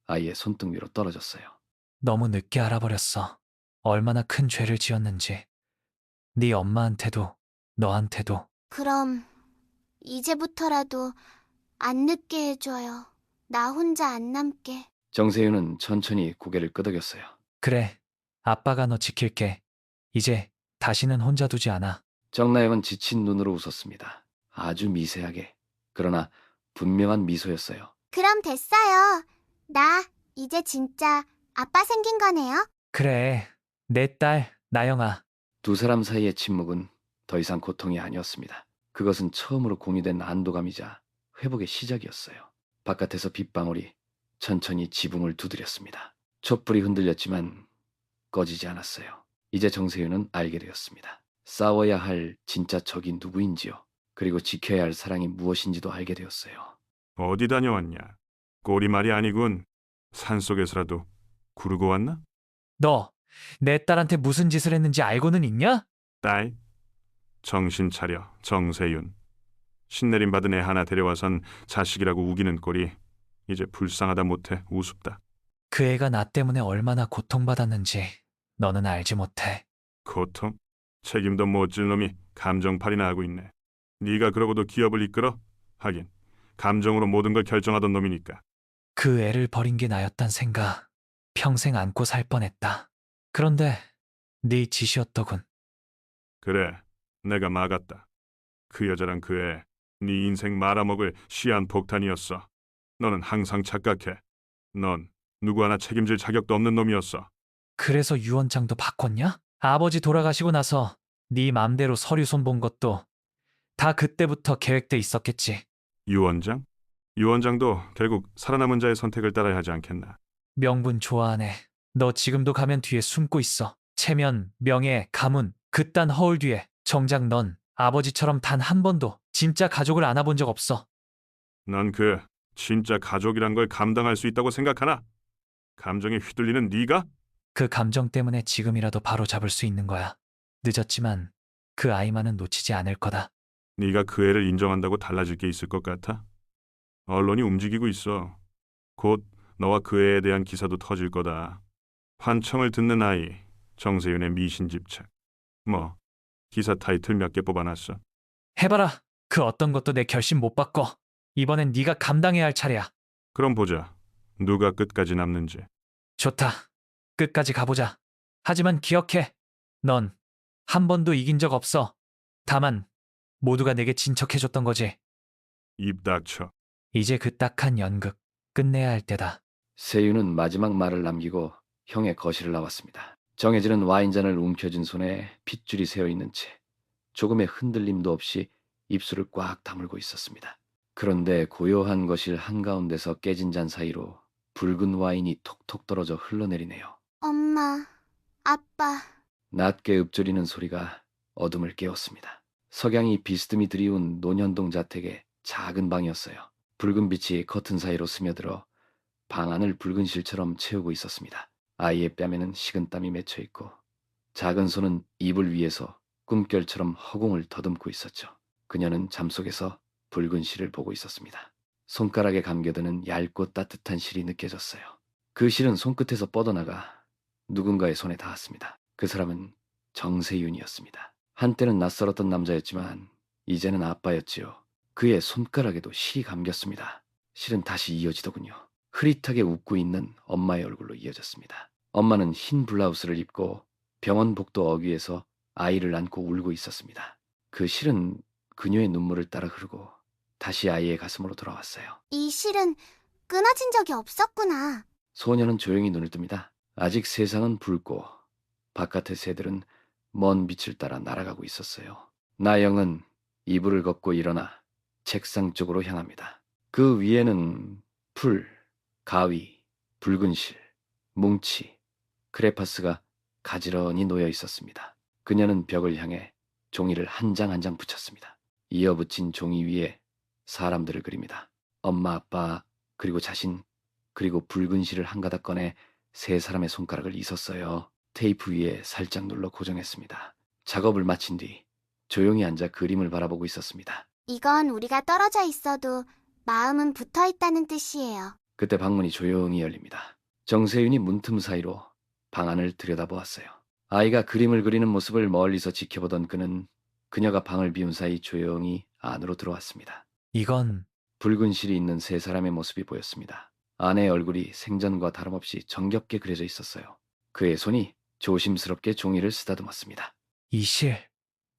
아이의 손등 위로 떨어졌어요. 너무 늦게 알아버렸어. 얼마나 큰 죄를 지었는지. 네 엄마한테도 너한테도. 그럼 이제부터라도 안 늦게 해줘요. 나 혼자 안 남게. 정세윤은 천천히 고개를 끄덕였어요. 그래, 아빠가 너 지킬게. 이제 다시는 혼자 두지 않아. 정나영은 지친 눈으로 웃었습니다. 아주 미세하게, 그러나 분명한 미소였어요. 그럼 됐어요. 나 이제 진짜 아빠 생긴 거네요. 그래, 내 딸, 나영아. 두 사람 사이의 침묵은 더 이상 고통이 아니었습니다. 그것은 처음으로 공유된 안도감이자 회복의 시작이었어요. 바깥에서 빗방울이 천천히 지붕을 두드렸습니다. 촛불이 흔들렸지만 꺼지지 않았어요. 이제 정세윤은 알게 되었습니다. 싸워야 할 진짜 적이 누구인지요. 그리고 지켜야 할 사랑이 무엇인지도 알게 되었어요. 어디 다녀왔냐? 꼬리말이 아니군. 산속에서라도 구르고 왔나? 너, 내 딸한테 무슨 짓을 했는지 알고는 있냐? 딸, 정신 차려, 정세윤. 신내림 받은 애 하나 데려와선 자식이라고 우기는 꼴이 이제 불쌍하다 못해 우습다. 그 애가 나 때문에 얼마나 고통받았는지 너는 알지 못해. 고통? 책임도 못 질 놈이 감정팔이나 하고 있네. 네가 그러고도 기업을 이끌어? 하긴 감정으로 모든 걸 결정하던 놈이니까. 그 애를 버린 게 나였단 생각 평생 안고 살 뻔했다. 그런데 네 짓이었더군. 그래, 내가 막았다. 그 여자랑 그 애, 네 인생 말아먹을 시한 폭탄이었어. 너는 항상 착각해. 넌 누구 하나 책임질 자격도 없는 놈이었어. 그래서 유언장도 바꿨냐? 아버지 돌아가시고 나서 네 맘대로 서류 손본 것도 다 그때부터 계획돼 있었겠지. 유언장? 유언장도 결국 살아남은 자의 선택을 따라야 하지 않겠나. 명분 좋아하네. 너 지금도 가면 뒤에 숨고 있어. 체면, 명예, 가문, 그딴 허울 뒤에 정작 넌 아버지처럼 단 한 번도 진짜 가족을 안아본 적 없어. 넌 그 진짜 가족이란 걸 감당할 수 있다고 생각하나? 감정에 휘둘리는 네가? 그 감정 때문에 지금이라도 바로 잡을 수 있는 거야. 늦었지만 그 아이만은 놓치지 않을 거다. 네가 그 애를 인정한다고 달라질 게 있을 것 같아? 언론이 움직이고 있어. 곧 너와 그 애에 대한 기사도 터질 거다. 환청을 듣는 아이, 정세윤의 미신집착. 뭐, 기사 타이틀 몇 개 뽑아놨어. 해봐라. 그 어떤 것도 내 결심 못 바꿔. 이번엔 네가 감당해야 할 차례야. 그럼 보자. 누가 끝까지 남는지. 좋다. 끝까지 가보자. 하지만 기억해. 넌 한 번도 이긴 적 없어. 다만 모두가 내게 진척해줬던 거지. 입 닥쳐. 이제 그 딱한 연극 끝내야 할 때다. 세윤은 마지막 말을 남기고 형의 거실을 나왔습니다. 정해지는 와인잔을 움켜쥔 손에 핏줄이 새어있는 채 조금의 흔들림도 없이 입술을 꽉 다물고 있었습니다. 그런데 고요한 거실 한가운데서 깨진 잔 사이로 붉은 와인이 톡톡 떨어져 흘러내리네요. 엄마, 아빠, 낮게 읊조리는 소리가 어둠을 깨웠습니다. 석양이 비스듬히 드리운 논현동 자택의 작은 방이었어요. 붉은 빛이 커튼 사이로 스며들어 방 안을 붉은 실처럼 채우고 있었습니다. 아이의 뺨에는 식은땀이 맺혀있고 작은 손은 이불 위에서 꿈결처럼 허공을 더듬고 있었죠. 그녀는 잠속에서 붉은 실을 보고 있었습니다. 손가락에 감겨드는 얇고 따뜻한 실이 느껴졌어요. 그 실은 손끝에서 뻗어나가 누군가의 손에 닿았습니다. 그 사람은 정세윤이었습니다. 한때는 낯설었던 남자였지만 이제는 아빠였지요. 그의 손가락에도 실이 감겼습니다. 실은 다시 이어지더군요. 흐릿하게 웃고 있는 엄마의 얼굴로 이어졌습니다. 엄마는 흰 블라우스를 입고 병원복도 어귀에서 아이를 안고 울고 있었습니다. 그 실은 그녀의 눈물을 따라 흐르고 다시 아이의 가슴으로 돌아왔어요. 이 실은 끊어진 적이 없었구나. 소녀는 조용히 눈을 뜹니다. 아직 세상은 붉고 바깥의 새들은 먼 빛을 따라 날아가고 있었어요. 나영은 이불을 걷고 일어나 책상 쪽으로 향합니다. 그 위에는 풀, 가위, 붉은 실, 뭉치, 크레파스가 가지런히 놓여 있었습니다. 그녀는 벽을 향해 종이를 한 장 한 장 붙였습니다. 이어붙인 종이 위에 사람들을 그립니다. 엄마, 아빠, 그리고 자신, 그리고 붉은 실을 한 가닥 꺼내 세 사람의 손가락을 이었어요. 테이프 위에 살짝 눌러 고정했습니다. 작업을 마친 뒤 조용히 앉아 그림을 바라보고 있었습니다. 이건 우리가 떨어져 있어도 마음은 붙어 있다는 뜻이에요. 그때 방문이 조용히 열립니다. 정세윤이 문틈 사이로 방 안을 들여다보았어요. 아이가 그림을 그리는 모습을 멀리서 지켜보던 그는 그녀가 방을 비운 사이 조용히 안으로 들어왔습니다. 이건 붉은 실이 있는 세 사람의 모습이 보였습니다. 아내의 얼굴이 생전과 다름없이 정겹게 그려져 있었어요. 그의 손이 조심스럽게 종이를 쓰다듬었습니다. 이 실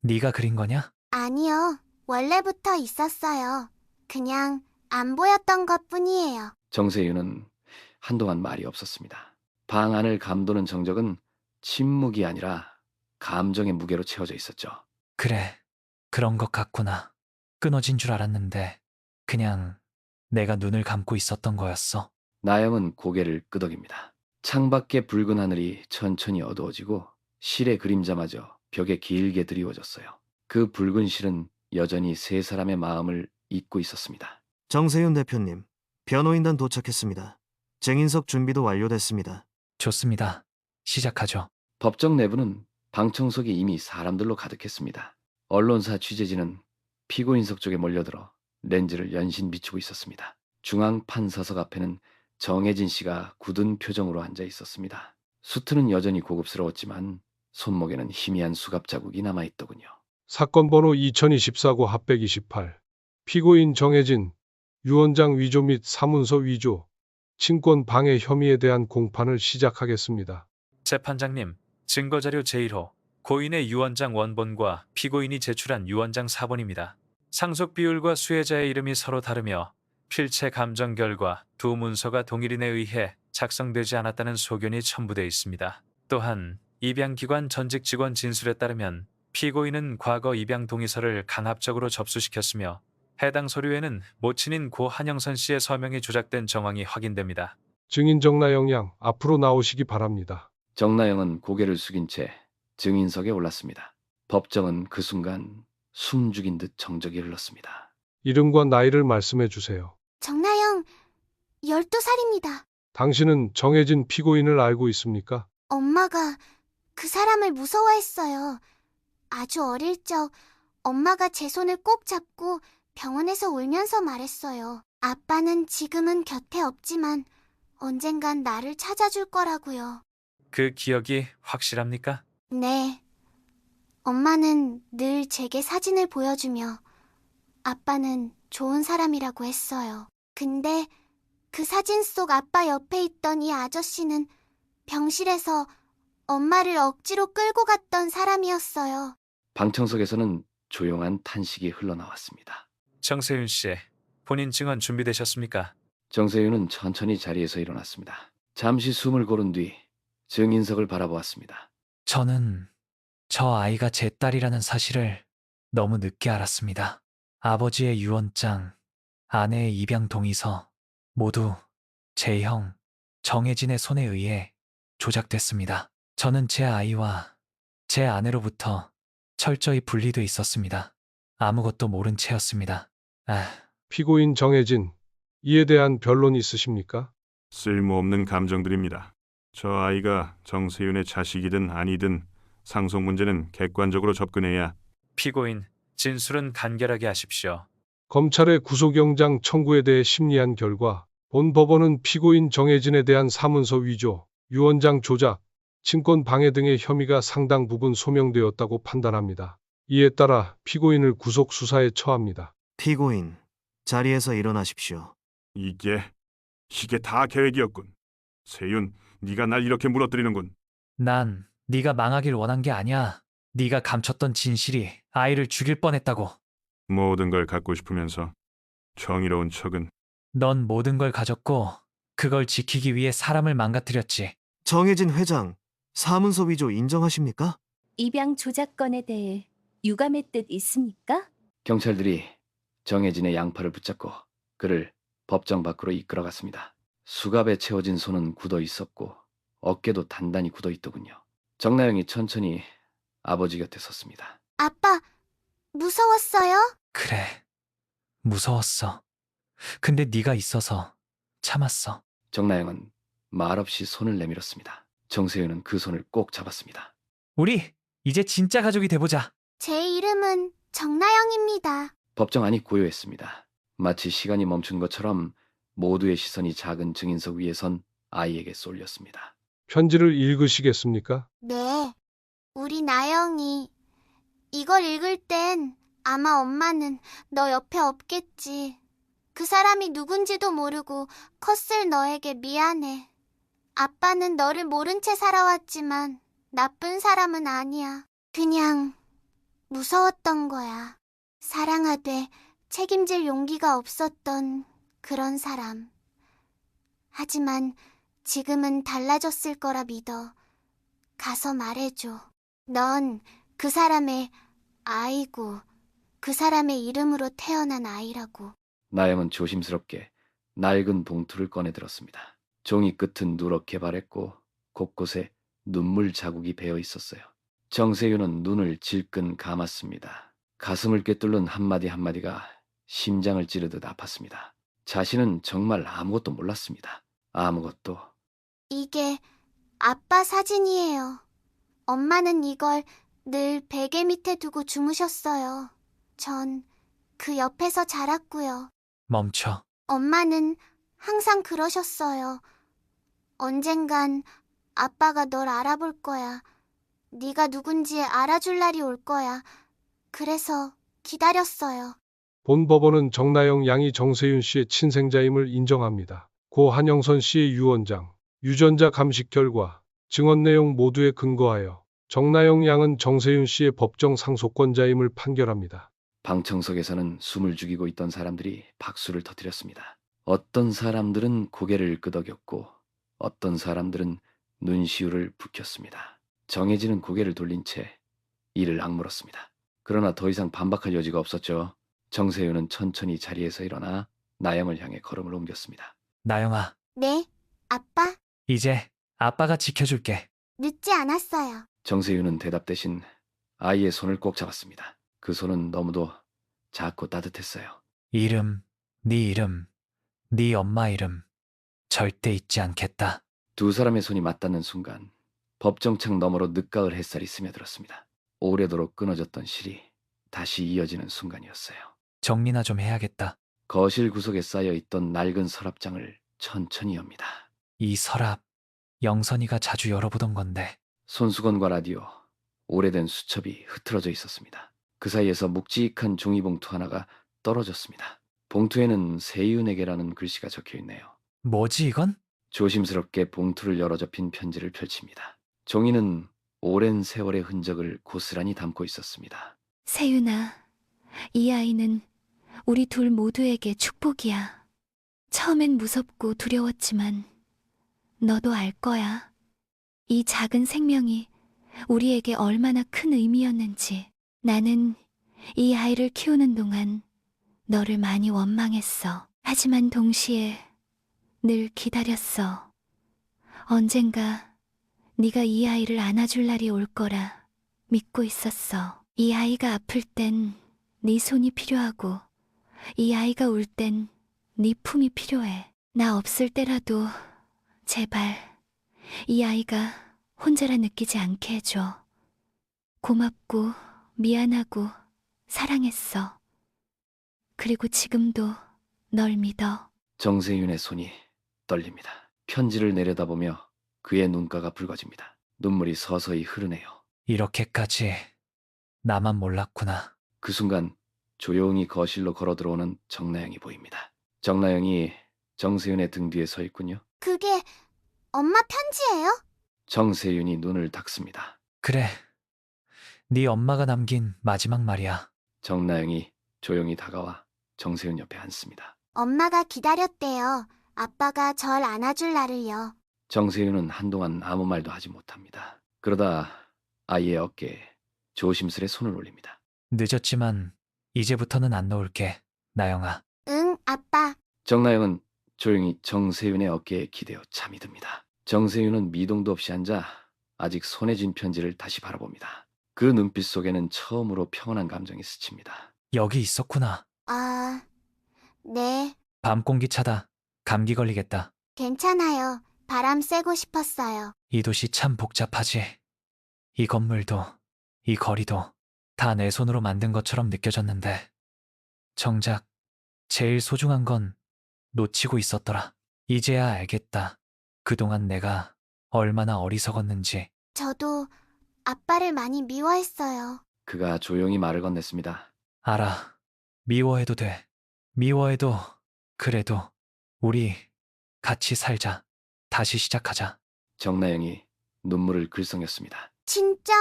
네가 그린 거냐? 아니요, 원래부터 있었어요. 그냥 안 보였던 것뿐이에요. 정세윤은 한동안 말이 없었습니다. 방 안을 감도는 정적은 침묵이 아니라 감정의 무게로 채워져 있었죠. 그래, 그런 것 같구나. 끊어진 줄 알았는데 그냥 내가 눈을 감고 있었던 거였어. 나영은 고개를 끄덕입니다. 창밖의 붉은 하늘이 천천히 어두워지고 실의 그림자마저 벽에 길게 드리워졌어요. 그 붉은 실은 여전히 세 사람의 마음을 잇고 있었습니다. 정세윤 대표님, 변호인단 도착했습니다. 증인석 준비도 완료됐습니다. 좋습니다. 시작하죠. 법정 내부는 방청석이 이미 사람들로 가득했습니다. 언론사 취재진은 피고인석 쪽에 몰려들어 렌즈를 연신 비추고 있었습니다. 중앙판사석 앞에는 정혜진 씨가 굳은 표정으로 앉아 있었습니다. 수트는 여전히 고급스러웠지만 손목에는 희미한 수갑 자국이 남아있더군요. 사건 번호 2024고 합128. 피고인 정혜진, 유언장 위조 및 사문서 위조, 친권 방해 혐의에 대한 공판을 시작하겠습니다. 재판장님, 증거자료 제1호 고인의 유언장 원본과 피고인이 제출한 유언장 4번입니다. 상속 비율과 수혜자의 이름이 서로 다르며 필체 감정 결과 두 문서가 동일인에 의해 작성되지 않았다는 소견이 첨부되어 있습니다. 또한 입양기관 전직 직원 진술에 따르면 피고인은 과거 입양 동의서를 강압적으로 접수시켰으며 해당 서류에는 모친인 고 한영선 씨의 서명이 조작된 정황이 확인됩니다. 증인 정나영 양, 앞으로 나오시기 바랍니다. 정나영은 고개를 숙인 채 증인석에 올랐습니다. 법정은 그 순간 숨 죽인 듯 정적이 흘렀습니다. 이름과 나이를 말씀해 주세요. 정나영, 12살입니다. 당신은 정혜진 피고인을 알고 있습니까? 엄마가 그 사람을 무서워했어요. 아주 어릴 적 엄마가 제 손을 꼭 잡고 병원에서 울면서 말했어요. 아빠는 지금은 곁에 없지만 언젠간 나를 찾아줄 거라고요. 그 기억이 확실합니까? 네. 엄마는 늘 제게 사진을 보여주며 아빠는 좋은 사람이라고 했어요. 근데 그 사진 속 아빠 옆에 있던 이 아저씨는 병실에서 엄마를 억지로 끌고 갔던 사람이었어요. 방청석에서는 조용한 탄식이 흘러나왔습니다. 정세윤 씨, 본인 증언 준비되셨습니까? 정세윤은 천천히 자리에서 일어났습니다. 잠시 숨을 고른 뒤 증인석을 바라보았습니다. 저는 저 아이가 제 딸이라는 사실을 너무 늦게 알았습니다. 아버지의 유언장, 아내의 입양 동의서 모두 제 형 정혜진의 손에 의해 조작됐습니다. 저는 제 아이와 제 아내로부터 철저히 분리돼 있었습니다. 아무것도 모른 채였습니다. 피고인 정혜진, 이에 대한 변론 있으십니까? 쓸모없는 감정들입니다. 저 아이가 정세윤의 자식이든 아니든 상속 문제는 객관적으로 접근해야. 피고인, 진술은 간결하게 하십시오. 검찰의 구속영장 청구에 대해 심리한 결과 본 법원은 피고인 정혜진에 대한 사문서 위조, 유언장 조작, 친권 방해 등의 혐의가 상당 부분 소명되었다고 판단합니다. 이에 따라 피고인을 구속 수사에 처합니다. 피고인, 자리에서 일어나십시오. 이게 다 계획이었군. 세윤, 네가 날 이렇게 무너뜨리는군. 난 네가 망하길 원한 게 아니야. 네가 감췄던 진실이 아이를 죽일 뻔했다고. 모든 걸 갖고 싶으면서 정의로운 척은. 넌 모든 걸 가졌고 그걸 지키기 위해 사람을 망가뜨렸지. 정혜진 회장, 사문서 위조 인정하십니까? 입양 조작건에 대해 유감의 뜻 있습니까? 경찰들이 정혜진의 양팔을 붙잡고 그를 법정 밖으로 이끌어갔습니다. 수갑에 채워진 손은 굳어 있었고 어깨도 단단히 굳어 있더군요. 정나영이 천천히 아버지 곁에 섰습니다. 아빠, 무서웠어요? 그래, 무서웠어. 근데 네가 있어서 참았어. 정나영은 말없이 손을 내밀었습니다. 정세윤은 그 손을 꼭 잡았습니다. 우리 이제 진짜 가족이 돼보자. 제 이름은 정나영입니다. 법정 안이 고요했습니다. 마치 시간이 멈춘 것처럼 모두의 시선이 작은 증인석 위에 선 아이에게 쏠렸습니다. 편지를 읽으시겠습니까? 네, 우리 나영이. 이걸 읽을 땐 아마 엄마는 너 옆에 없겠지. 그 사람이 누군지도 모르고 컸을 너에게 미안해. 아빠는 너를 모른 채 살아왔지만 나쁜 사람은 아니야. 그냥 무서웠던 거야. 사랑하되 책임질 용기가 없었던 그런 사람. 하지만 지금은 달라졌을 거라 믿어. 가서 말해줘. 넌 그 사람의 아이고, 그 사람의 이름으로 태어난 아이라고. 나영은 조심스럽게 낡은 봉투를 꺼내 들었습니다. 종이 끝은 누렇게 바랬고 곳곳에 눈물 자국이 배어 있었어요. 정세윤은 눈을 질끈 감았습니다. 가슴을 꿰뚫는 한마디 한마디가 심장을 찌르듯 아팠습니다. 자신은 정말 아무것도 몰랐습니다. 아무것도. 이게 아빠 사진이에요. 엄마는 이걸 늘 베개 밑에 두고 주무셨어요. 전 그 옆에서 자랐고요. 멈춰. 엄마는 항상 그러셨어요. 언젠간 아빠가 널 알아볼 거야. 네가 누군지 알아줄 날이 올 거야. 그래서 기다렸어요. 본 법원은 정나영 양이 정세윤 씨의 친생자임을 인정합니다. 고 한영선 씨의 유언장, 유전자 감식 결과, 증언 내용 모두에 근거하여 정나영 양은 정세윤 씨의 법정 상속권자임을 판결합니다. 방청석에서는 숨을 죽이고 있던 사람들이 박수를 터뜨렸습니다. 어떤 사람들은 고개를 끄덕였고 어떤 사람들은 눈시울을 붉혔습니다. 정혜진은 고개를 돌린 채 이를 악물었습니다. 그러나 더 이상 반박할 여지가 없었죠. 정세윤은 천천히 자리에서 일어나 나영을 향해 걸음을 옮겼습니다. 나영아, 네, 아빠. 이제 아빠가 지켜줄게. 늦지 않았어요. 정세윤은 대답 대신 아이의 손을 꼭 잡았습니다. 그 손은 너무도 작고 따뜻했어요. 이름, 네 엄마 이름 절대 잊지 않겠다. 두 사람의 손이 맞닿는 순간 법정창 너머로 늦가을 햇살이 스며들었습니다. 오래도록 끊어졌던 실이 다시 이어지는 순간이었어요. 정리나 좀 해야겠다. 거실 구석에 쌓여있던 낡은 서랍장을 천천히 엽니다. 이 서랍, 영선이가 자주 열어보던 건데. 손수건과 라디오, 오래된 수첩이 흐트러져 있었습니다. 그 사이에서 묵직한 종이봉투 하나가 떨어졌습니다. 봉투에는 세윤에게라는 글씨가 적혀있네요. 뭐지 이건? 조심스럽게 봉투를 열어 접힌 편지를 펼칩니다. 종이는 오랜 세월의 흔적을 고스란히 담고 있었습니다. 세윤아, 이 아이는 우리 둘 모두에게 축복이야. 처음엔 무섭고 두려웠지만 너도 알 거야. 이 작은 생명이 우리에게 얼마나 큰 의미였는지. 나는 이 아이를 키우는 동안 너를 많이 원망했어. 하지만 동시에 늘 기다렸어. 언젠가 네가 이 아이를 안아줄 날이 올 거라 믿고 있었어. 이 아이가 아플 땐 네 손이 필요하고 이 아이가 울 땐 네 품이 필요해. 나 없을 때라도 제발 이 아이가 혼자라 느끼지 않게 해줘. 고맙고 미안하고 사랑했어. 그리고 지금도 널 믿어. 정세윤의 손이 떨립니다. 편지를 내려다보며 그의 눈가가 붉어집니다. 눈물이 서서히 흐르네요. 이렇게까지 나만 몰랐구나. 그 순간 조용히 거실로 걸어 들어오는 정나영이 보입니다. 정나영이 정세윤의 등 뒤에 서 있군요. 그게 엄마 편지예요? 정세윤이 눈을 닫습니다. 그래, 네 엄마가 남긴 마지막 말이야. 정나영이 조용히 다가와 정세윤 옆에 앉습니다. 엄마가 기다렸대요. 아빠가 절 안아줄 날을요. 정세윤은 한동안 아무 말도 하지 못합니다. 그러다 아이의 어깨에 조심스레 손을 올립니다. 늦었지만 이제부터는 안 놓을게, 나영아. 응, 아빠. 정나영은 조용히 정세윤의 어깨에 기대어 잠이 듭니다. 정세윤은 미동도 없이 앉아 아직 손에 쥔 편지를 다시 바라봅니다. 그 눈빛 속에는 처음으로 평온한 감정이 스칩니다. 여기 있었구나. 아, 네, 밤 공기 차다. 감기 걸리겠다. 괜찮아요. 바람 쐬고 싶었어요. 이 도시 참 복잡하지. 이 건물도, 이 거리도 다 내 손으로 만든 것처럼 느껴졌는데 정작 제일 소중한 건 놓치고 있었더라. 이제야 알겠다. 그동안 내가 얼마나 어리석었는지. 저도 아빠를 많이 미워했어요. 그가 조용히 말을 건넸습니다. 알아. 미워해도 돼. 미워해도 그래도 우리 같이 살자. 다시 시작하자. 정나영이 눈물을 글썽였습니다. 진짜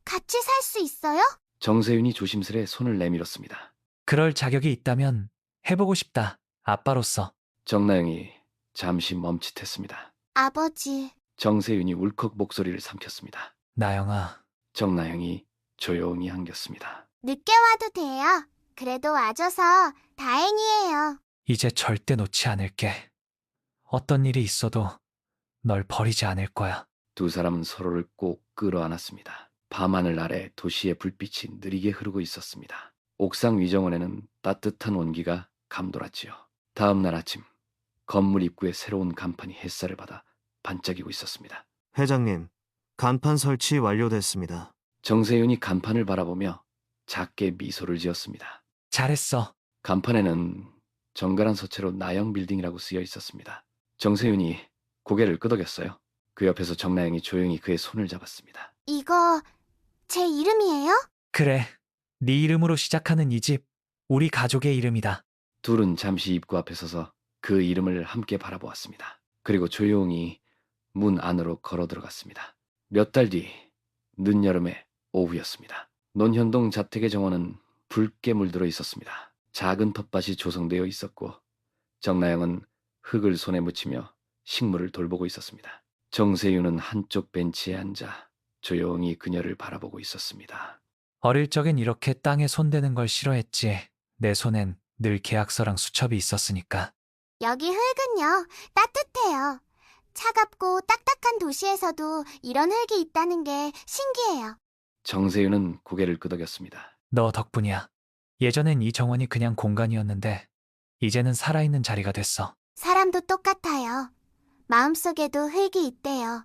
같이 살 수 있어요? 정세윤이 조심스레 손을 내밀었습니다. 그럴 자격이 있다면 해보고 싶다. 아빠로서. 정나영이 잠시 멈칫했습니다. 아버지. 정세윤이 울컥 목소리를 삼켰습니다. 나영아. 정나영이 조용히 안겼습니다. 늦게 와도 돼요. 그래도 와줘서 다행이에요. 이제 절대 놓지 않을게. 어떤 일이 있어도 널 버리지 않을 거야. 두 사람은 서로를 꼭 끌어안았습니다. 밤하늘 아래 도시의 불빛이 느리게 흐르고 있었습니다. 옥상 위정원에는 따뜻한 온기가 감돌았지요. 다음 날 아침, 건물 입구의 새로운 간판이 햇살을 받아 반짝이고 있었습니다. 회장님, 간판 설치 완료됐습니다. 정세윤이 간판을 바라보며 작게 미소를 지었습니다. 잘했어. 간판에는 정갈한 서체로 나영 빌딩이라고 쓰여 있었습니다. 정세윤이 고개를 끄덕였어요. 그 옆에서 정나영이 조용히 그의 손을 잡았습니다. 이거 제 이름이에요? 그래. 네 이름으로 시작하는 이 집, 우리 가족의 이름이다. 둘은 잠시 입구 앞에 서서 그 이름을 함께 바라보았습니다. 그리고 조용히 문 안으로 걸어 들어갔습니다. 몇 달 뒤 늦여름의 오후였습니다. 논현동 자택의 정원은 붉게 물들어 있었습니다. 작은 텃밭이 조성되어 있었고 정나영은 흙을 손에 묻히며 식물을 돌보고 있었습니다. 정세윤은 한쪽 벤치에 앉아 조용히 그녀를 바라보고 있었습니다. 어릴 적엔 이렇게 땅에 손대는 걸 싫어했지. 내 손엔 늘 계약서랑 수첩이 있었으니까. 여기 흙은요, 따뜻해요. 차갑고 딱딱한 도시에서도 이런 흙이 있다는 게 신기해요. 정세윤은 고개를 끄덕였습니다. 너 덕분이야. 예전엔 이 정원이 그냥 공간이었는데 이제는 살아있는 자리가 됐어. 사람도 똑같아요. 마음속에도 흙이 있대요.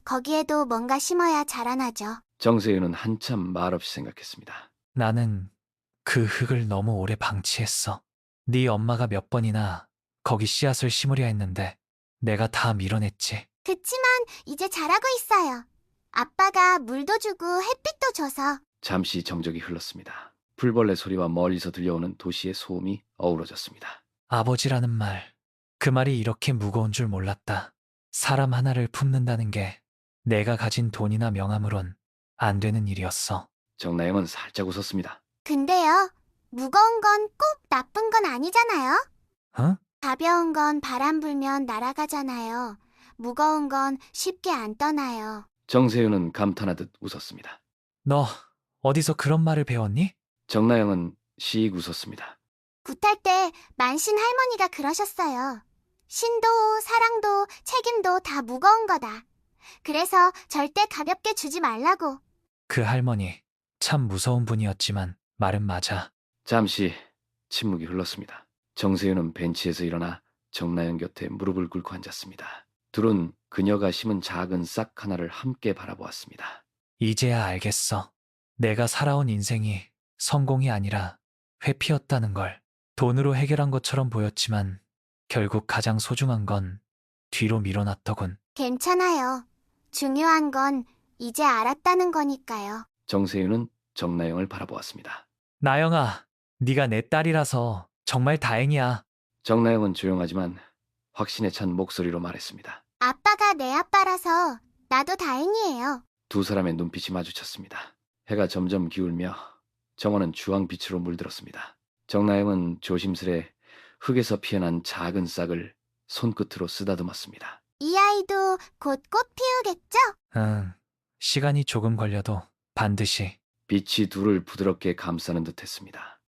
거기에도 뭔가 심어야 자라나죠. 정세윤은 한참 말없이 생각했습니다. 나는 그 흙을 너무 오래 방치했어. 네 엄마가 몇 번이나 거기 씨앗을 심으려 했는데 내가 다 밀어냈지. 그치만 이제 자라고 있어요. 아빠가 물도 주고 햇빛도 줘서. 잠시 정적이 흘렀습니다. 풀벌레 소리와 멀리서 들려오는 도시의 소음이 어우러졌습니다. 아버지라는 말, 그 말이 이렇게 무거운 줄 몰랐다. 사람 하나를 품는다는 게 내가 가진 돈이나 명함으론 안 되는 일이었어. 정나영은 살짝 웃었습니다. 근데요, 무거운 건 꼭 나쁜 건 아니잖아요. 응? 가벼운 건 바람 불면 날아가잖아요. 무거운 건 쉽게 안 떠나요. 정세윤은 감탄하듯 웃었습니다. 너 어디서 그런 말을 배웠니? 정나영은 씩 웃었습니다. 굿할 때 만신 할머니가 그러셨어요. 신도 사랑도 책임도 다 무거운 거다. 그래서 절대 가볍게 주지 말라고. 그 할머니 참 무서운 분이었지만 말은 맞아. 잠시 침묵이 흘렀습니다. 정세윤은 벤치에서 일어나 정나영 곁에 무릎을 꿇고 앉았습니다. 둘은 그녀가 심은 작은 싹 하나를 함께 바라보았습니다. 이제야 알겠어. 내가 살아온 인생이 성공이 아니라 회피였다는 걸. 돈으로 해결한 것처럼 보였지만 결국 가장 소중한 건 뒤로 밀어놨더군. 괜찮아요. 중요한 건 이제 알았다는 거니까요. 정세윤은 정나영을 바라보았습니다. 나영아, 네가 내 딸이라서 정말 다행이야. 정나영은 조용하지만 확신에 찬 목소리로 말했습니다. 아빠가 내 아빠라서 나도 다행이에요. 두 사람의 눈빛이 마주쳤습니다. 해가 점점 기울며 정원은 주황빛으로 물들었습니다. 정나영은 조심스레 흙에서 피어난 작은 싹을 손끝으로 쓰다듬었습니다. 이 아이도 곧 꽃 피우겠죠? 응, 시간이 조금 걸려도 반드시. 빛이 둘을 부드럽게 감싸는 듯했습니다.